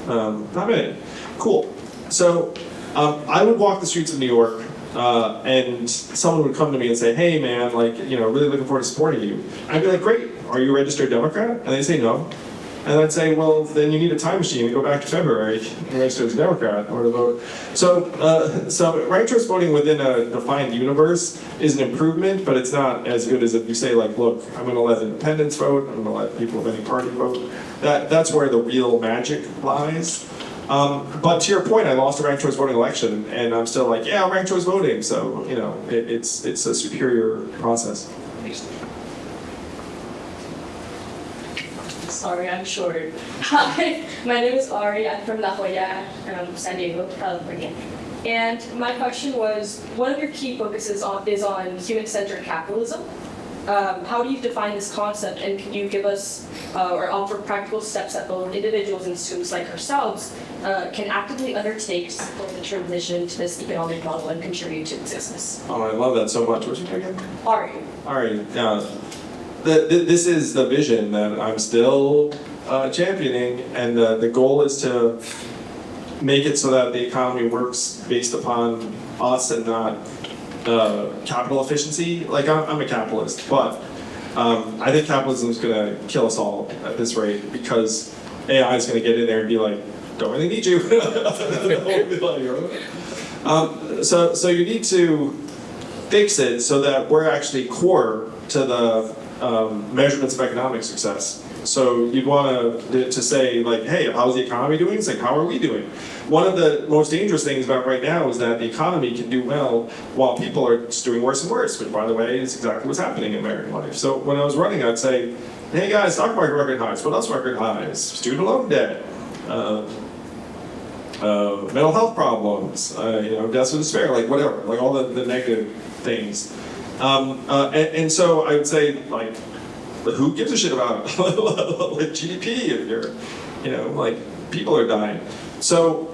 Not many. Cool. So I would walk the streets of New York and someone would come to me and say, hey man, really looking forward to supporting you. I'd be like, great, are you a registered Democrat? And they say no. And I'd say, well, then you need a time machine and go back to February and register as a Democrat or to vote. So ranked choice voting within a defined universe is an improvement, but it's not as good as if you say, like, look, I'm going to let independents vote, I'm going to let people of any party vote. That's where the real magic lies. But to your point, I lost a ranked choice voting election, and I'm still like, yeah, ranked choice voting. So, it's a superior process. Sorry, I'm short. Hi, my name is Ari. I'm from La Jolla, San Diego, California. And my question was, one of your key focuses is on human-centered capitalism. How do you define this concept, and can you give us or offer practical steps that both individuals and students like ourselves can actively undertake to support the transition to this economic model and contribute to its success? Oh, I love that so much. What's your name again? Ari. Ari. This is the vision that I'm still championing, and the goal is to make it so that the economy works based upon us and not capital efficiency. Like, I'm a capitalist, but I think capitalism is going to kill us all at this rate, because AI is going to get in there and be like, don't really need you. So you need to fix it so that we're actually core to the measurements of economic success. So you'd want to say, like, hey, how's the economy doing? It's like, how are we doing? One of the most dangerous things about right now is that the economy can do well while people are just doing worse and worse, which, by the way, is exactly what's happening in American life. So when I was running, I'd say, hey guys, stock market record highs. What else record highs? Student loan debt. Mental health problems. Deaths of despair. Like, whatever. Like, all the negative things. And so I would say, like, who gives a shit about like GDP if you're, people are dying. So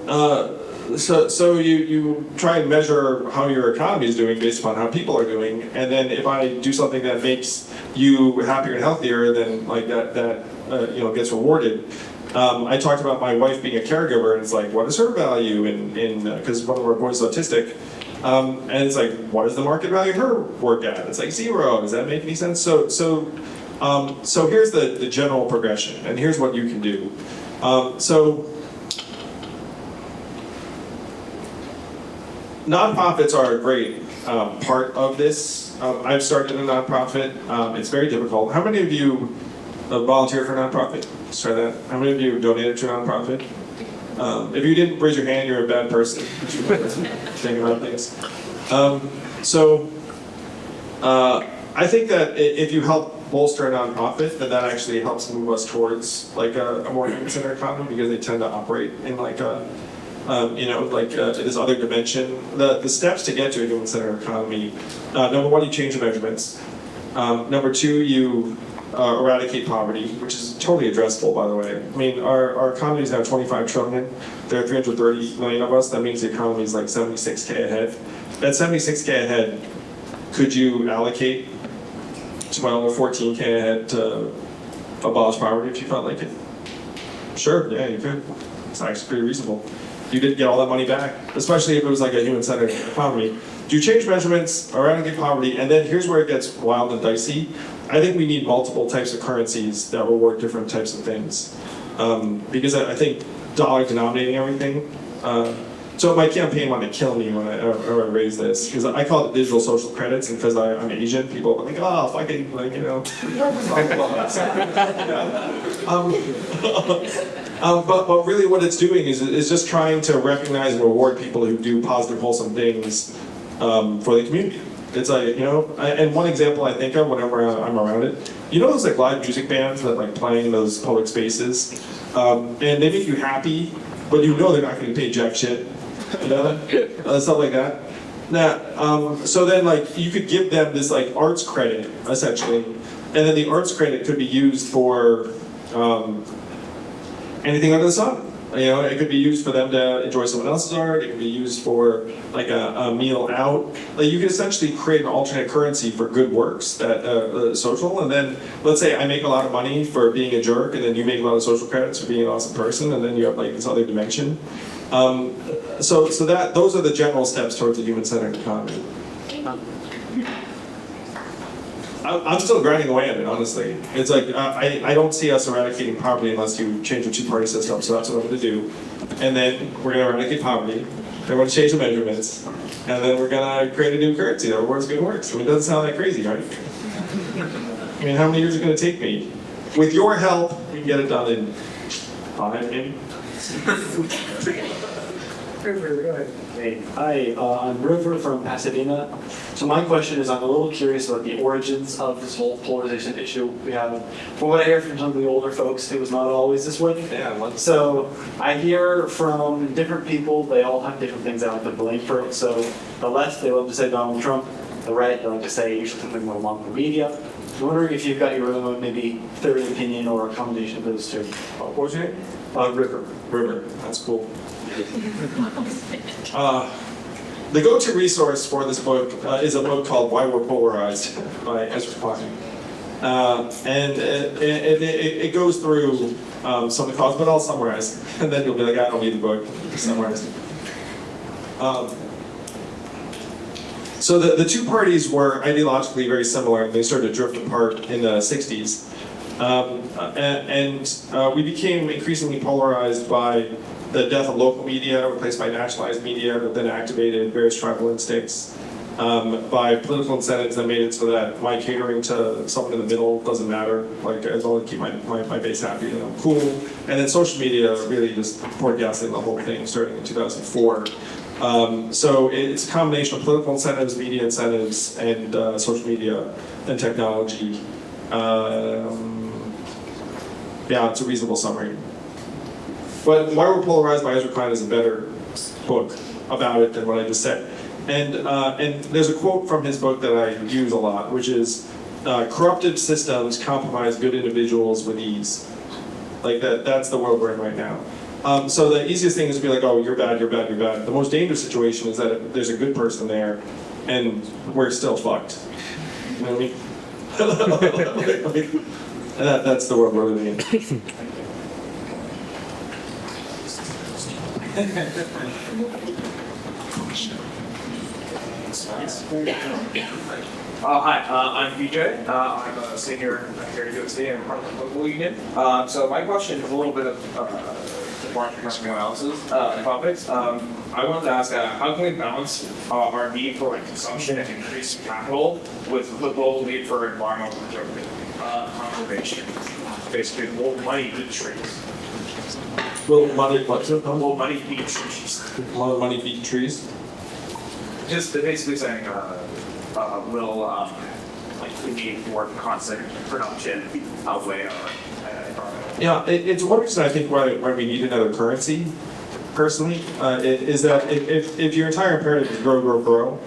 you try and measure how your economy is doing based upon how people are doing, and then if I do something that makes you happier and healthier, then like that gets rewarded. I talked about my wife being a caregiver, and it's like, what is her value in because one of our boys is autistic. And it's like, what is the market value of her work at? It's like 0. Does that make any sense? So here's the general progression, and here's what you can do. Nonprofits are a great part of this. I've started a nonprofit. It's very difficult. How many of you volunteer for a nonprofit? Let's try that. How many of you donated to a nonprofit? If you didn't raise your hand, you're a bad person. Think about things. I think that if you help bolster a nonprofit, then that actually helps move us towards like a more human-centered economy, because they tend to operate in like this other dimension. The steps to get to a human-centered economy: number one, you change the measurements. Number two, you eradicate poverty, which is totally addressable, by the way. I mean, our economy is now 25 trillion. There are 330 million of us. That means the economy is like 76K ahead. At 76K ahead, could you allocate 12 or 14K ahead to abolish poverty if you felt like it? Sure, yeah, you could. It's actually pretty reasonable. You did get all that money back, especially if it was like a human-centered economy. Do you change measurements, eradicate poverty, and then here's where it gets wild and dicey. I think we need multiple types of currencies that reward different types of things. Because I think dollar denominating everything. So my campaign wanted to kill me when I raised this, because I call it digital social credits, and because I'm Asian, people are like, oh, fucking, like, you know. But really what it's doing is just trying to recognize and reward people who do positive, wholesome things for the community. It's like, you know, and one example I think of whenever I'm around it, you know those like live music bands that like play in those public spaces, and they make you happy, but you know they're not going to pay jack shit, you know, stuff like that. Now, so then like you could give them this like arts credit essentially, and then the arts credit could be used for anything under the sun. You know, it could be used for them to enjoy someone else's art. It could be used for like a meal out. Like you could essentially create an alternate currency for good works that social. And then let's say I make a lot of money for being a jerk, and then you make a lot of social credits for being an awesome person, and then you have like this other dimension. So that those are the general steps towards a human-centered economy. I'm still grinding away at it, honestly. It's like, I don't see us eradicating poverty unless you change the two-party system, so that's what I'm gonna do. And then we're gonna eradicate poverty, then we're gonna change the measurements, and then we're gonna create a new currency that rewards good works. I mean, it doesn't sound that crazy, right? I mean, how many years is it gonna take me? With your help, we can get it done in 5, maybe? Hey, hi, I'm River from Pasadena. So my question is, I'm a little curious about the origins of this whole polarization issue we have. From what I hear from some of the older folks, it was not always this way. Yeah, So I hear from different people, they all have different things they like to blame for it. So the left, they love to say Donald Trump. The right, they like to say usually something more along the media. I'm wondering if you've got your own maybe third opinion or a combination of those two. what was your name? River. River, that's cool. The go-to resource for this book is a book called Why We're Polarized by Ezra Klein. And it goes through some of the causes, but I'll summarize. And then you'll be like, I don't need the book. Summarize. So the two parties were ideologically very similar, and they started to drift apart in the 60s. And we became increasingly polarized by the death of local media, replaced by nationalized media, that then activated various tribal instincts, by political incentives that made it so that my catering to someone in the middle doesn't matter, like as long as I keep my base happy and I'm cool. And then social media really just poured gasoline the whole thing starting in 2004. So it's a combination of political incentives, media incentives, and social media and technology. Yeah, it's a reasonable summary. But Why We're Polarized by Ezra Klein is a better book about it than what I just said. And there's a quote from his book that I use a lot, which is, corrupted systems compromise good individuals with ease. Like that's the world we're in right now. So the easiest thing is to be like, oh, you're bad, you're bad, you're bad. The most dangerous situation is that there's a good person there and we're still fucked. You know what I mean? That's the world we're living in. Hi, I'm BJ. I'm a senior here at USC and part of the Political Union. So my question is a little bit of departure from someone else's topics. I wanted to ask, how can we balance our need for like consumption and increased capital with the global need for environmental conservation? Basically, more money to trees. Will money what? More money to trees. A lot of money feeding trees. Just basically saying, like we need more constant production outweigh our. Yeah, it's one reason I think why we need another currency, personally, is that if your entire imperative is grow, grow, grow,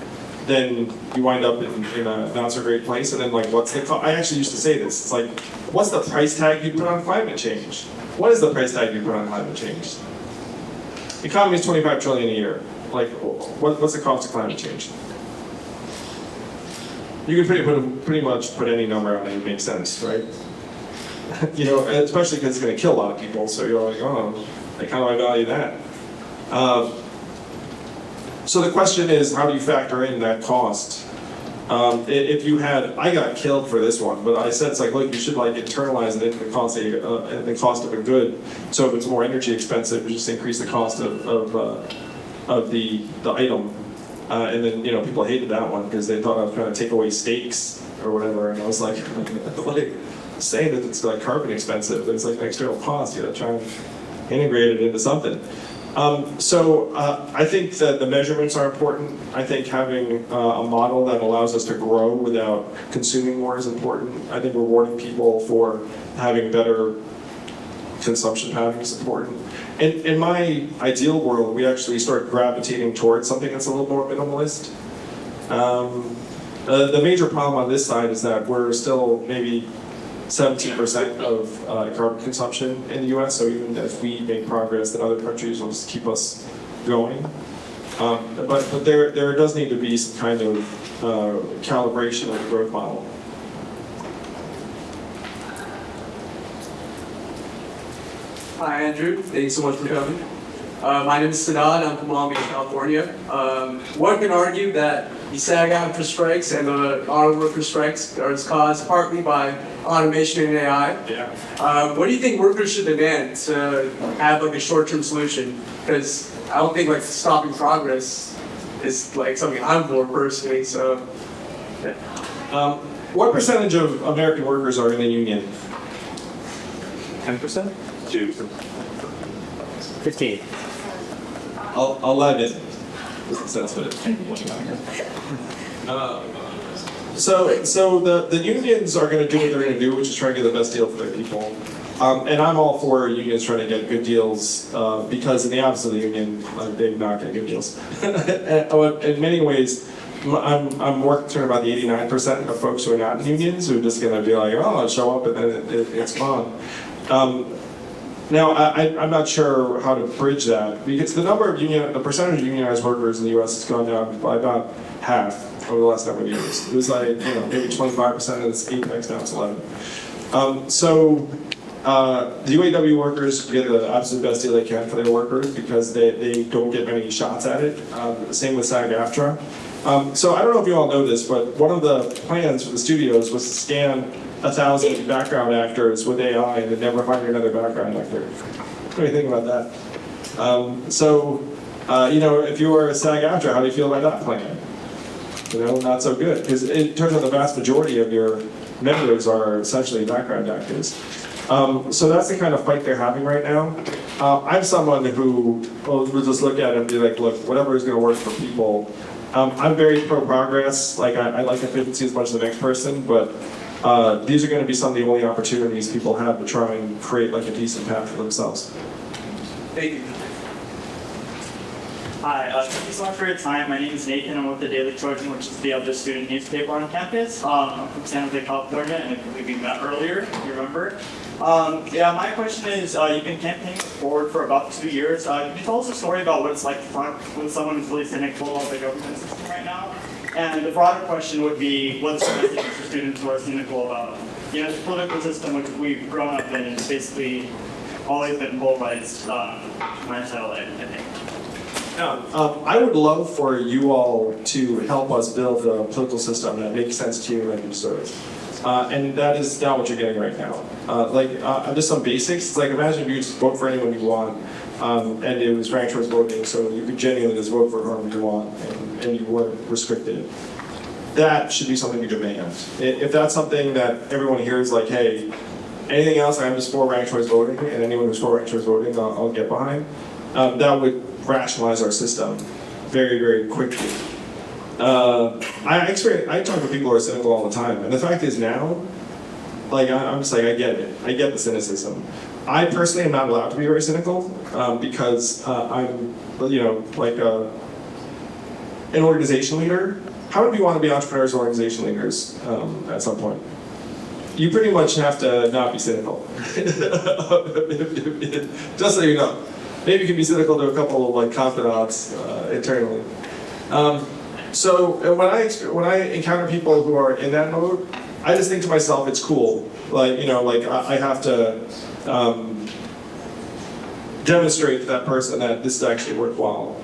then you wind up in a not so great place. And then like, what's the I actually used to say this. It's like, what's the price tag you put on climate change? What is the price tag you put on climate change? The economy is 25 trillion a year. Like, what's the cost of climate change? You can pretty much put any number on it and it makes sense, right? You know, especially because it's going to kill a lot of people. So you're like, oh, like, how do I value that? So the question is, how do you factor in that cost? If you had, I got killed for this one, but I said it's like, look, you should like internalize it into the cost of a good. So if it's more energy expensive, you just increase the cost of the item. And then, you know, people hated that one because they thought I was trying to take away steaks or whatever. And I was like, saying that it's like carbon expensive, there's like an external cost, you know, try and integrate it into something. So I think that the measurements are important. I think having a model that allows us to grow without consuming more is important. I think rewarding people for having better consumption patterns is important. In my ideal world, we actually start gravitating towards something that's a little more minimalist. The major problem on this side is that we're still maybe 17% of carbon consumption in the US, so even if we make progress, then other countries will just keep us going. But there does need to be some kind of calibration of the growth model. Hi, Andrew. Thanks so much for coming. My name is Sadat. I'm from Long Beach, California. One can argue that the SAG-AFTRA strikes and the auto worker strikes are caused partly by automation and AI. Yeah. What do you think workers should demand to have like a short-term solution? Because I don't think like stopping progress is like something I'm for personally. So, yeah. What percentage of American workers are in the union? 10%? 15. 11. That's what So the unions are going to do what they're going to do, which is try to get the best deal for their people. And I'm all for unions trying to get good deals because in the opposite of the union, they're not getting good deals. In many ways, I'm more concerned about the 89% of folks who are not in unions who are just going to be like, oh, I'll show up and then it's gone. Now, I'm not sure how to bridge that because the percentage of unionized workers in the U.S. has gone down by about half over the last number of years. It was like, you know, maybe 25% of this apex, now it's 11. So the UAW workers get the absolute best deal they can for their workers because they don't get many shots at it. Same with SAG-AFTRA. So I don't know if you all know this, but one of the plans for the studios was to scan 1,000 background actors with AI and then never hire another background actor. What do you think about that? You know, if you were a SAG-AFTRA, how do you feel about that plan? You know, not so good, because it turns out the vast majority of your members are essentially background actors. So that's the kind of fight they're having right now. I'm someone who will just look at it and be like, look, whatever is going to work for people. I'm very pro-progress. Like, I like efficiency as much as the next person, but these are going to be some of the only opportunities people have to try and create like a decent path for themselves. Thank you. Hi, thank you so much for your time. My name is Nathan. I'm with the Daily Trojan, which is the other student newspaper on campus. I'm from San Jose, California, and I believe we met earlier, if you remember. Yeah, my question is, you've been campaigning forward for about 2 years. Can you tell us a story about what it's like to front with someone who's really cynical of the government system right now? And the broader question would be, what's the message for students who are cynical about, you know, the political system which we've grown up in is basically always been polarized my entire life, I think. I would love for you all to help us build a political system that makes sense to you and you serve. And that is not what you're getting right now. Just some basics. It's like, imagine if you just vote for anyone you want, and it was ranked choice voting, so you could genuinely just vote for whoever you want, and you weren't restricted. That should be something you demand. If that's something that everyone hears, like, hey, anything else, I'm just for ranked choice voting, and anyone who's for ranked choice voting, I'll get behind. That would rationalize our system very, very quickly. I talk to people who are cynical all the time, and the fact is now, like, I'm just like, I get it. I get the cynicism. I personally am not allowed to be very cynical because I'm, you know, like an organization leader. how many of you want to be entrepreneurs or organization leaders at some point? You pretty much have to not be cynical. Just so you know. Maybe you can be cynical to a couple of like confidants internally. So when I encounter people who are in that mode, I just think to myself, it's cool. Like, you know, like I have to demonstrate to that person that this is actually worthwhile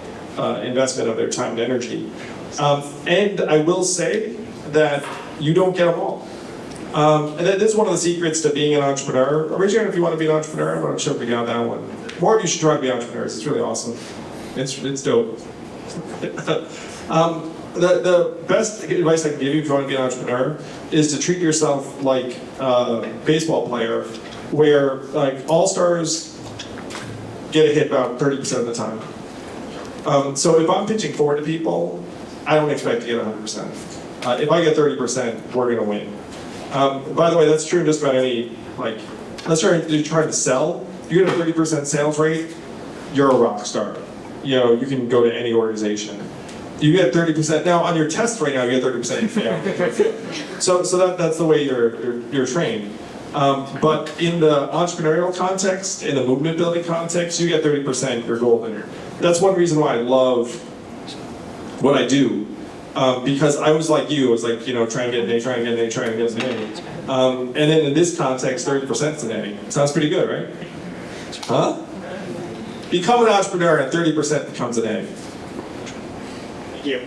investment of their time and energy. And I will say that you don't get them all. And this is one of the secrets to being an entrepreneur. Raise your hand if you want to be an entrepreneur. I'm not sure if we got that one. More of you should try to be entrepreneurs. It's really awesome. It's dope. The best advice I can give you if you want to be an entrepreneur is to treat yourself like a baseball player, where like all-stars get a hit about 30% of the time. So if I'm pitching 4 to people, I don't expect to get 100%. If I get 30%, we're going to win. By the way, that's true just about any, like, let's try to sell. You get a 30% sales rate, you're a rock star. You know, you can go to any organization. You get 30%, now on your test right now, you get 30%, you fail. So that's the way you're trained. But in the entrepreneurial context, in the movement building context, you get 30%, you're golden. That's one reason why I love what I do. Because I was like you, I was like, you know, trying to get an A, trying to get an A, trying to get an A. And then in this context, 30% is an A. Sounds pretty good, right? Huh? Become an entrepreneur and 30% becomes an A. Thank you.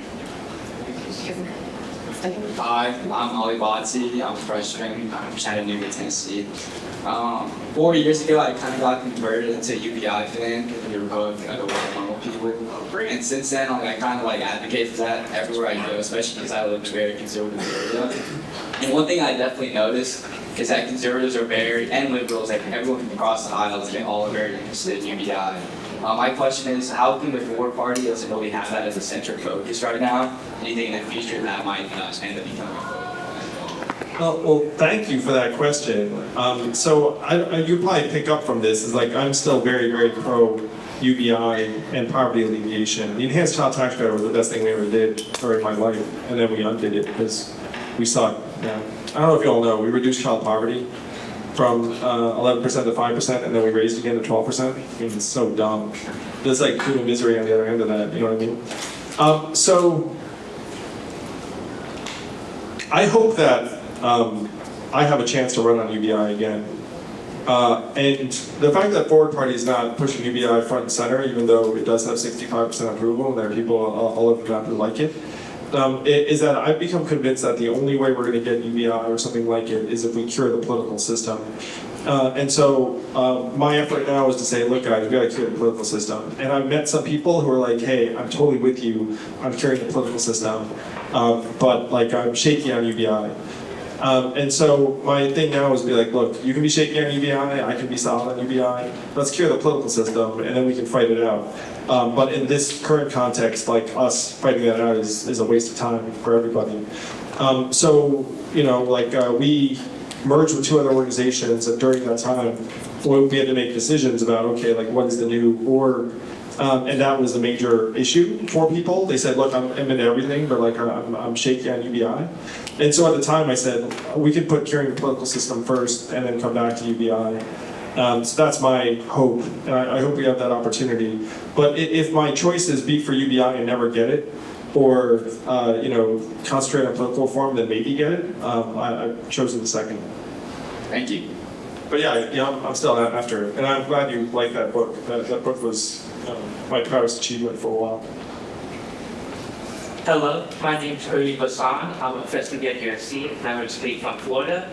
Hi, I'm Ali Botsi. I'm a freshman. I'm from Chattanooga, Tennessee. 4 years ago, I kind of got converted into a UBI fan because we were both normal people. And since then, like, I kind of like advocate for that everywhere I go, especially because I live in a very conservative area. And one thing I definitely noticed is that conservatives are very, and liberals, like everyone from across the aisles, they all are very interested in UBI. My question is, how come the Forward Party doesn't really have that as a central focus right now? Anything in the future that might end up becoming a focus? Well, thank you for that question. So you probably pick up from this is like I'm still very, very pro UBI and poverty alleviation. The enhanced child tax credit was the best thing we ever did during my life, and then we undid it because we saw it. Yeah. I don't know if you all know, we reduced child poverty from 11% to 5%, and then we raised it again to 12%. I mean, it's so dumb. There's like human misery on the other end of that. You know what I mean? So I hope that I have a chance to run on UBI again. And the fact that Forward Party is not pushing UBI front and center, even though it does have 65% approval, and there are people all over the map who like it, is that I've become convinced that the only way we're going to get UBI or something like it is if we cure the political system. And so my effort now is to say, look guys, we got to cure the political system. And I've met some people who are like, hey, I'm totally with you on curing the political system, but like I'm shaky on UBI. And so my thing now is to be like, look, you can be shaky on UBI, I can be solid on UBI, let's cure the political system and then we can fight it out. But in this current context, like us fighting that out is a waste of time for everybody. So, you know, like we merged with 2 other organizations, and during that time, we had to make decisions about, okay, like what is the new org? And that was a major issue for people. They said, look, I'm into everything, but like I'm shaky on UBI. And so at the time I said, we could put curing the political system first and then come back to UBI. So that's my hope, and I hope we have that opportunity. But if my choices be for UBI and never get it, or you know, concentrate on political reform, then maybe get it, I've chosen the second. Thank you. But yeah, I'm still after it, and I'm glad you liked that book. That book was my proudest achievement for a while. Hello, my name is Ernie Basan. I'm a freshman at USC, and I'm originally from Florida.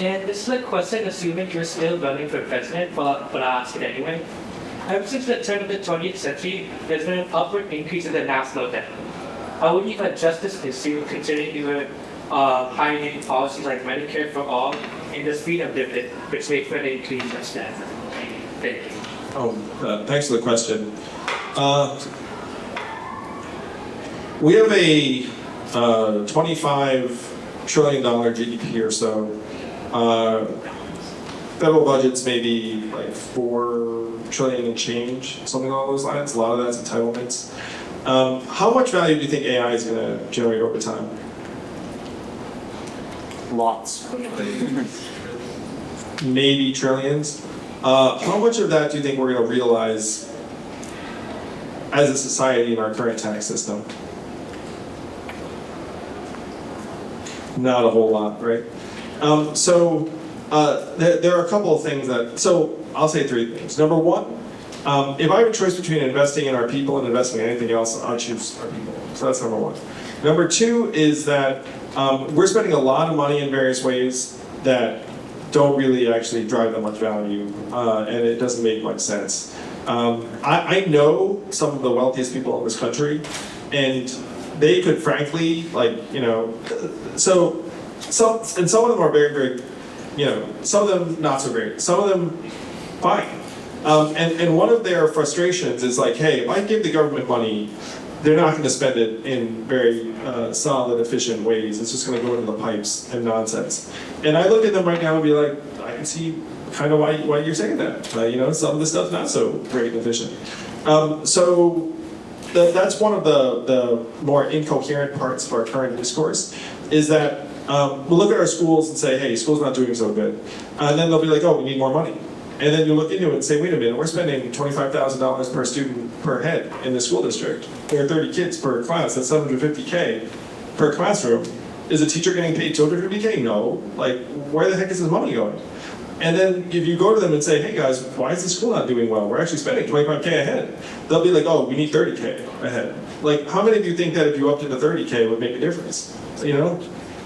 And this is a question, assuming you're still running for president, but I'll ask it anyway. Ever since the turn of the 20th century, there's been an upward increase in the national debt. How would you address this issue, considering you were pioneering policies like Medicare for all and the speed of dividend, which may further increase such debt? Thank you. Thanks for the question. We have a $25 trillion GDP or so. Federal budget's maybe like $4 trillion and change, something along those lines. A lot of that's entitlements. How much value do you think AI is going to generate over time? Lots. Maybe trillions. How much of that do you think we're going to realize as a society in our current tax system? Not a whole lot, right? There are a couple of things that, so I'll say three things. Number one, if I have a choice between investing in our people and investing in anything else, I'll choose our people. So that's number one. Number two is that we're spending a lot of money in various ways that don't really actually drive that much value, and it doesn't make much sense. I know some of the wealthiest people in this country, and they could frankly, some of them are very, very, some of them not so great, some of them fine. And one of their frustrations is like, hey, if I give the government money, they're not going to spend it in very solid, efficient ways. It's just going to go into the pipes and nonsense. And I look at them right now and be like, I can see kind of why you're saying that. Some of the stuff's not so great and efficient. That's one of the more incoherent parts of our current discourse, is that we'll look at our schools and say, hey, school's not doing so good. And then they'll be like, oh, we need more money. And then you look into it and say, wait a minute, we're spending $25,000 per student per head in the school district. There are 30 kids per class, that's $750K per classroom. Is a teacher getting paid $250K? No. Like, where the heck is this money going? And then if you go to them and say, hey guys, why is the school not doing well? We're actually spending $25K a head. They'll be like, oh, we need $30K a head. Like, how many of you think that if you upped it to $30K would make a difference?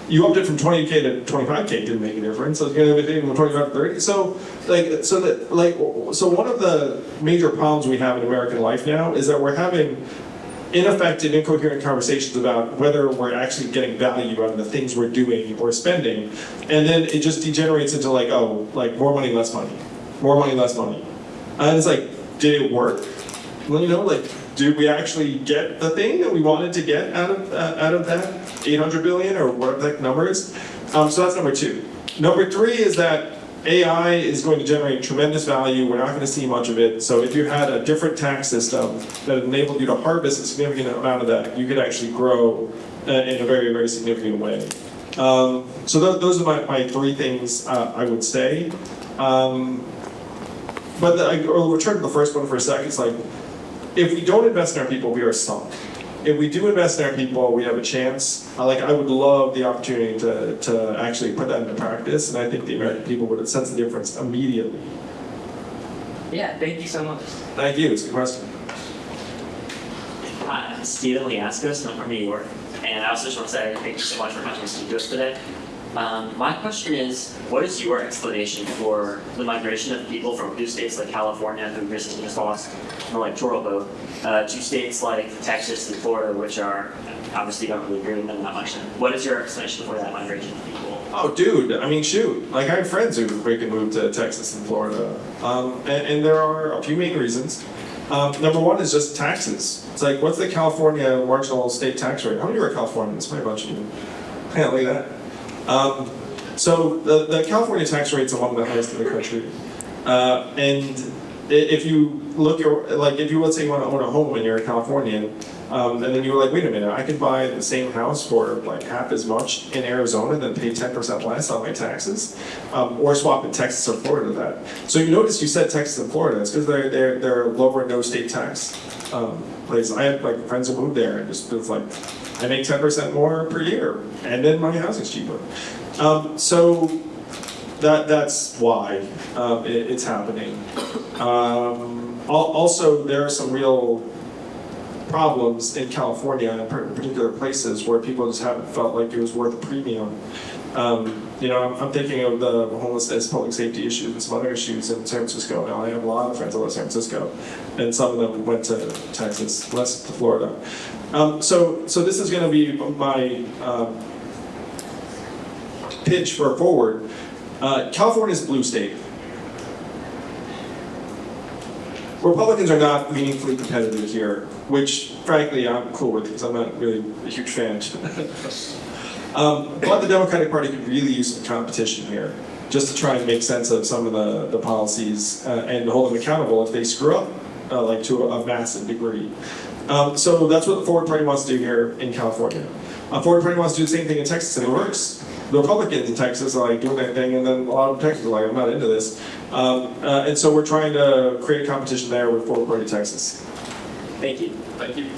You upped it from 20K to 25K, didn't make a difference. So you're going to be from 25 to 30. So one of the major problems we have in American life now is that we're having ineffective, incoherent conversations about whether we're actually getting value out of the things we're doing or spending, and then it just degenerates into more money, less money, more money, less money, and it's like, did it work? Did we actually get the thing that we wanted to get out of that 800 billion or whatever that number is? So that's number two. Number three is that AI is going to generate tremendous value. We're not going to see much of it. So if you had a different tax system that enabled you to harvest a significant amount of that, you could actually grow in a very, very significant way. So those are my three things I would say. I'll return to the first one for a second. It's like, if we don't invest in our people, we are sunk. If we do invest in our people, we have a chance. I would love the opportunity to actually put that into practice, and I think the American people would sense the difference immediately. Yeah, thank you so much. Thank you, it's a good question. Hi, I'm Steven Liascos, I'm from New York, and I also just want to say thank you so much for coming to speak to us today. My question is, what is your explanation for the migration of people from blue states like California, who recently just lost an electoral vote, to states like Texas and Florida, which are obviously don't really agree with them that much? What is your explanation for that migration of people? Oh, dude, I mean, shoot. I have friends who freaking moved to Texas and Florida. And there are a few main reasons. Number one is just taxes. It's like, what's the California marginal state tax rate? How many are Californians? Probably a bunch of you. Yeah, look at that. So the California tax rate's among the highest in the country. And if you look at, if you, let's say you want to own a home and you're a Californian, and then you were like, wait a minute, I could buy the same house for half as much in Arizona and then pay 10% less on my taxes, or swap in Texas or Florida to that. So you notice you said Texas and Florida. It's because they're lower no state tax places. I have friends who moved there and just it's like, I make 10% more per year, and then my house is cheaper. So that's why it's happening. Also, there are some real problems in California in particular places where people just haven't felt like it was worth a premium. I'm thinking of the homelessness, public safety issues, and some other issues in San Francisco. Now, I have a lot of friends who live in San Francisco, and some of them went to Texas, less to Florida. So this is going to be my pitch for forward. California is a blue state. Republicans are not meaningfully competitive here, which, frankly, I'm cool with because I'm not really a huge fan. But the Democratic Party could really use some competition here, just to try and make sense of some of the policies and hold them accountable if they screw up, to a massive degree. So that's what the Forward Party wants to do here in California. Forward Party wants to do the same thing in Texas, and it works. The Republicans in Texas are like doing that thing, and then a lot of Texans are like, I'm not into this. And so we're trying to create a competition there with Forward Party Texas. Thank you. Thank you.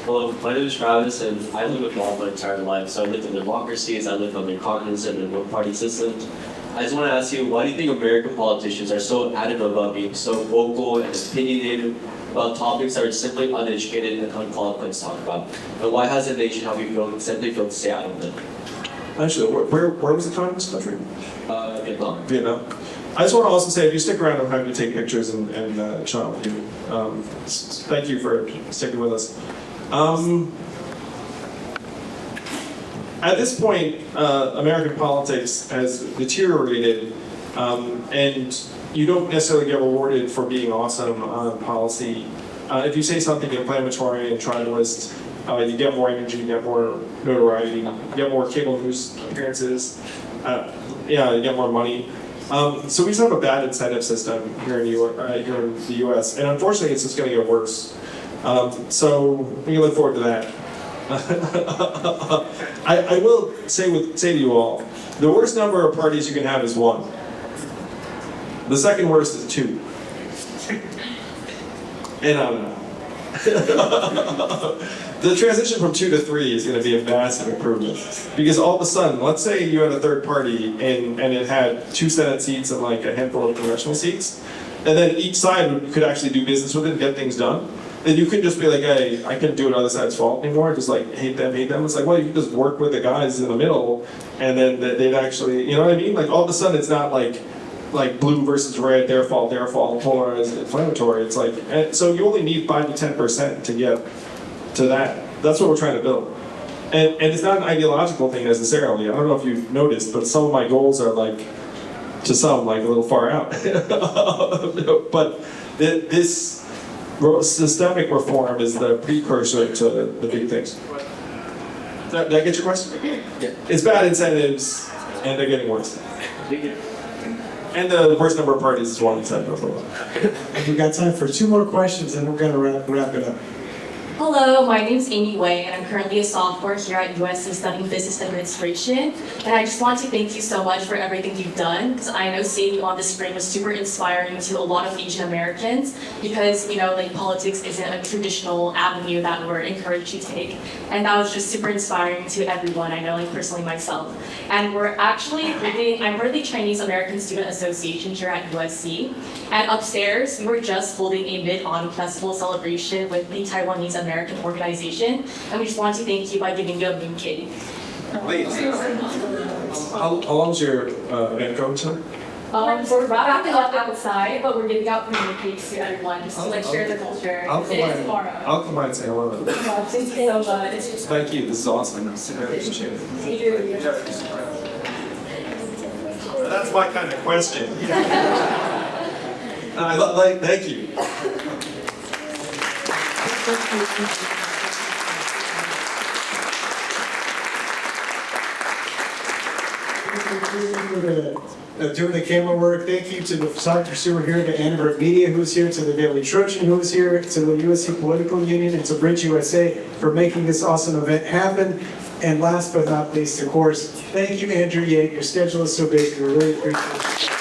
Hello, my name is Travis, and I live with law my entire life. So I lived in democracies, I lived under cognizant and one-party systems. I just want to ask you, why do you think American politicians are so adamant about being so vocal and opinionated about topics that are simply uneducated and unqualified to talk about? And why has the nation how we simply feel to stay out of it? Actually, where was the communist country? Vietnam. Vietnam. I just want to also say, if you stick around, I'm happy to take pictures and chat with you. Thank you for sticking with us. At this point, American politics has deteriorated, and you don't necessarily get rewarded for being awesome on policy. If you say something inflammatory and tribalist, you get more energy, you get more notoriety, you get more cable news appearances, you get more money. So we just have a bad incentive system here in the US, and unfortunately it's just going to get worse. So we can look forward to that. I will say to you all, the worst number of parties you can have is 1. The second worst is 2. And I don't know. The transition from 2 to 3 is going to be a massive improvement. Because all of a sudden, let's say you had a third party and it had 2 Senate seats and like a handful of congressional seats, and then each side could actually do business with it and get things done. Then you couldn't just be like, hey, I can't do it on the side's fault anymore, just like hate them. It's like, well, you can just work with the guys in the middle, and then they'd actually, you know what I mean? Like all of a sudden it's not like blue versus red, their fault, polarized, inflammatory. It's like, and so you only need 5 to 10% to get to that. That's what we're trying to build. And it's not an ideological thing necessarily. I don't know if you've noticed, but some of my goals are like, to some, like a little far out. But this systemic reform is the precursor to the big things. Did I get your question? Yeah. It's bad incentives, and they're getting worse. And the worst number of parties is 1 incentive. We've got time for 2 more questions, and we're going to wrap it up. Hello, my name is Amy Wei, and I'm currently a sophomore here at USC studying business administration. And I just want to thank you so much for everything you've done, because I know seeing you on the screen was super inspiring to a lot of Asian Americans, because, like politics isn't a traditional avenue that we're encouraged to take. And that was just super inspiring to everyone, I know, like personally myself. And we're actually I'm part of the Chinese American Student Association here at USC. And upstairs, we were just holding a mid-autumn festival celebration with the Taiwanese American organization, and we just want to thank you by giving you a moon cake. Please. How long's your event going to? We're wrapping up outside, but we're giving out moon cakes to everyone just to share the culture. I'll tomorrow. come by and say hello. Thank you so much. Thank you. This is awesome. I appreciate it. Thank you. That's my kind of question. Thank you. Doing the camera work. Thank you to the photographers who were here, to Annenberg Media who's here, to the Daily Trojan who's here, to the USC Political Union, and to Bridge USA for making this awesome event happen. And last but not least, of course, thank you, Andrew Yates. Your schedule is so big. We really appreciate it.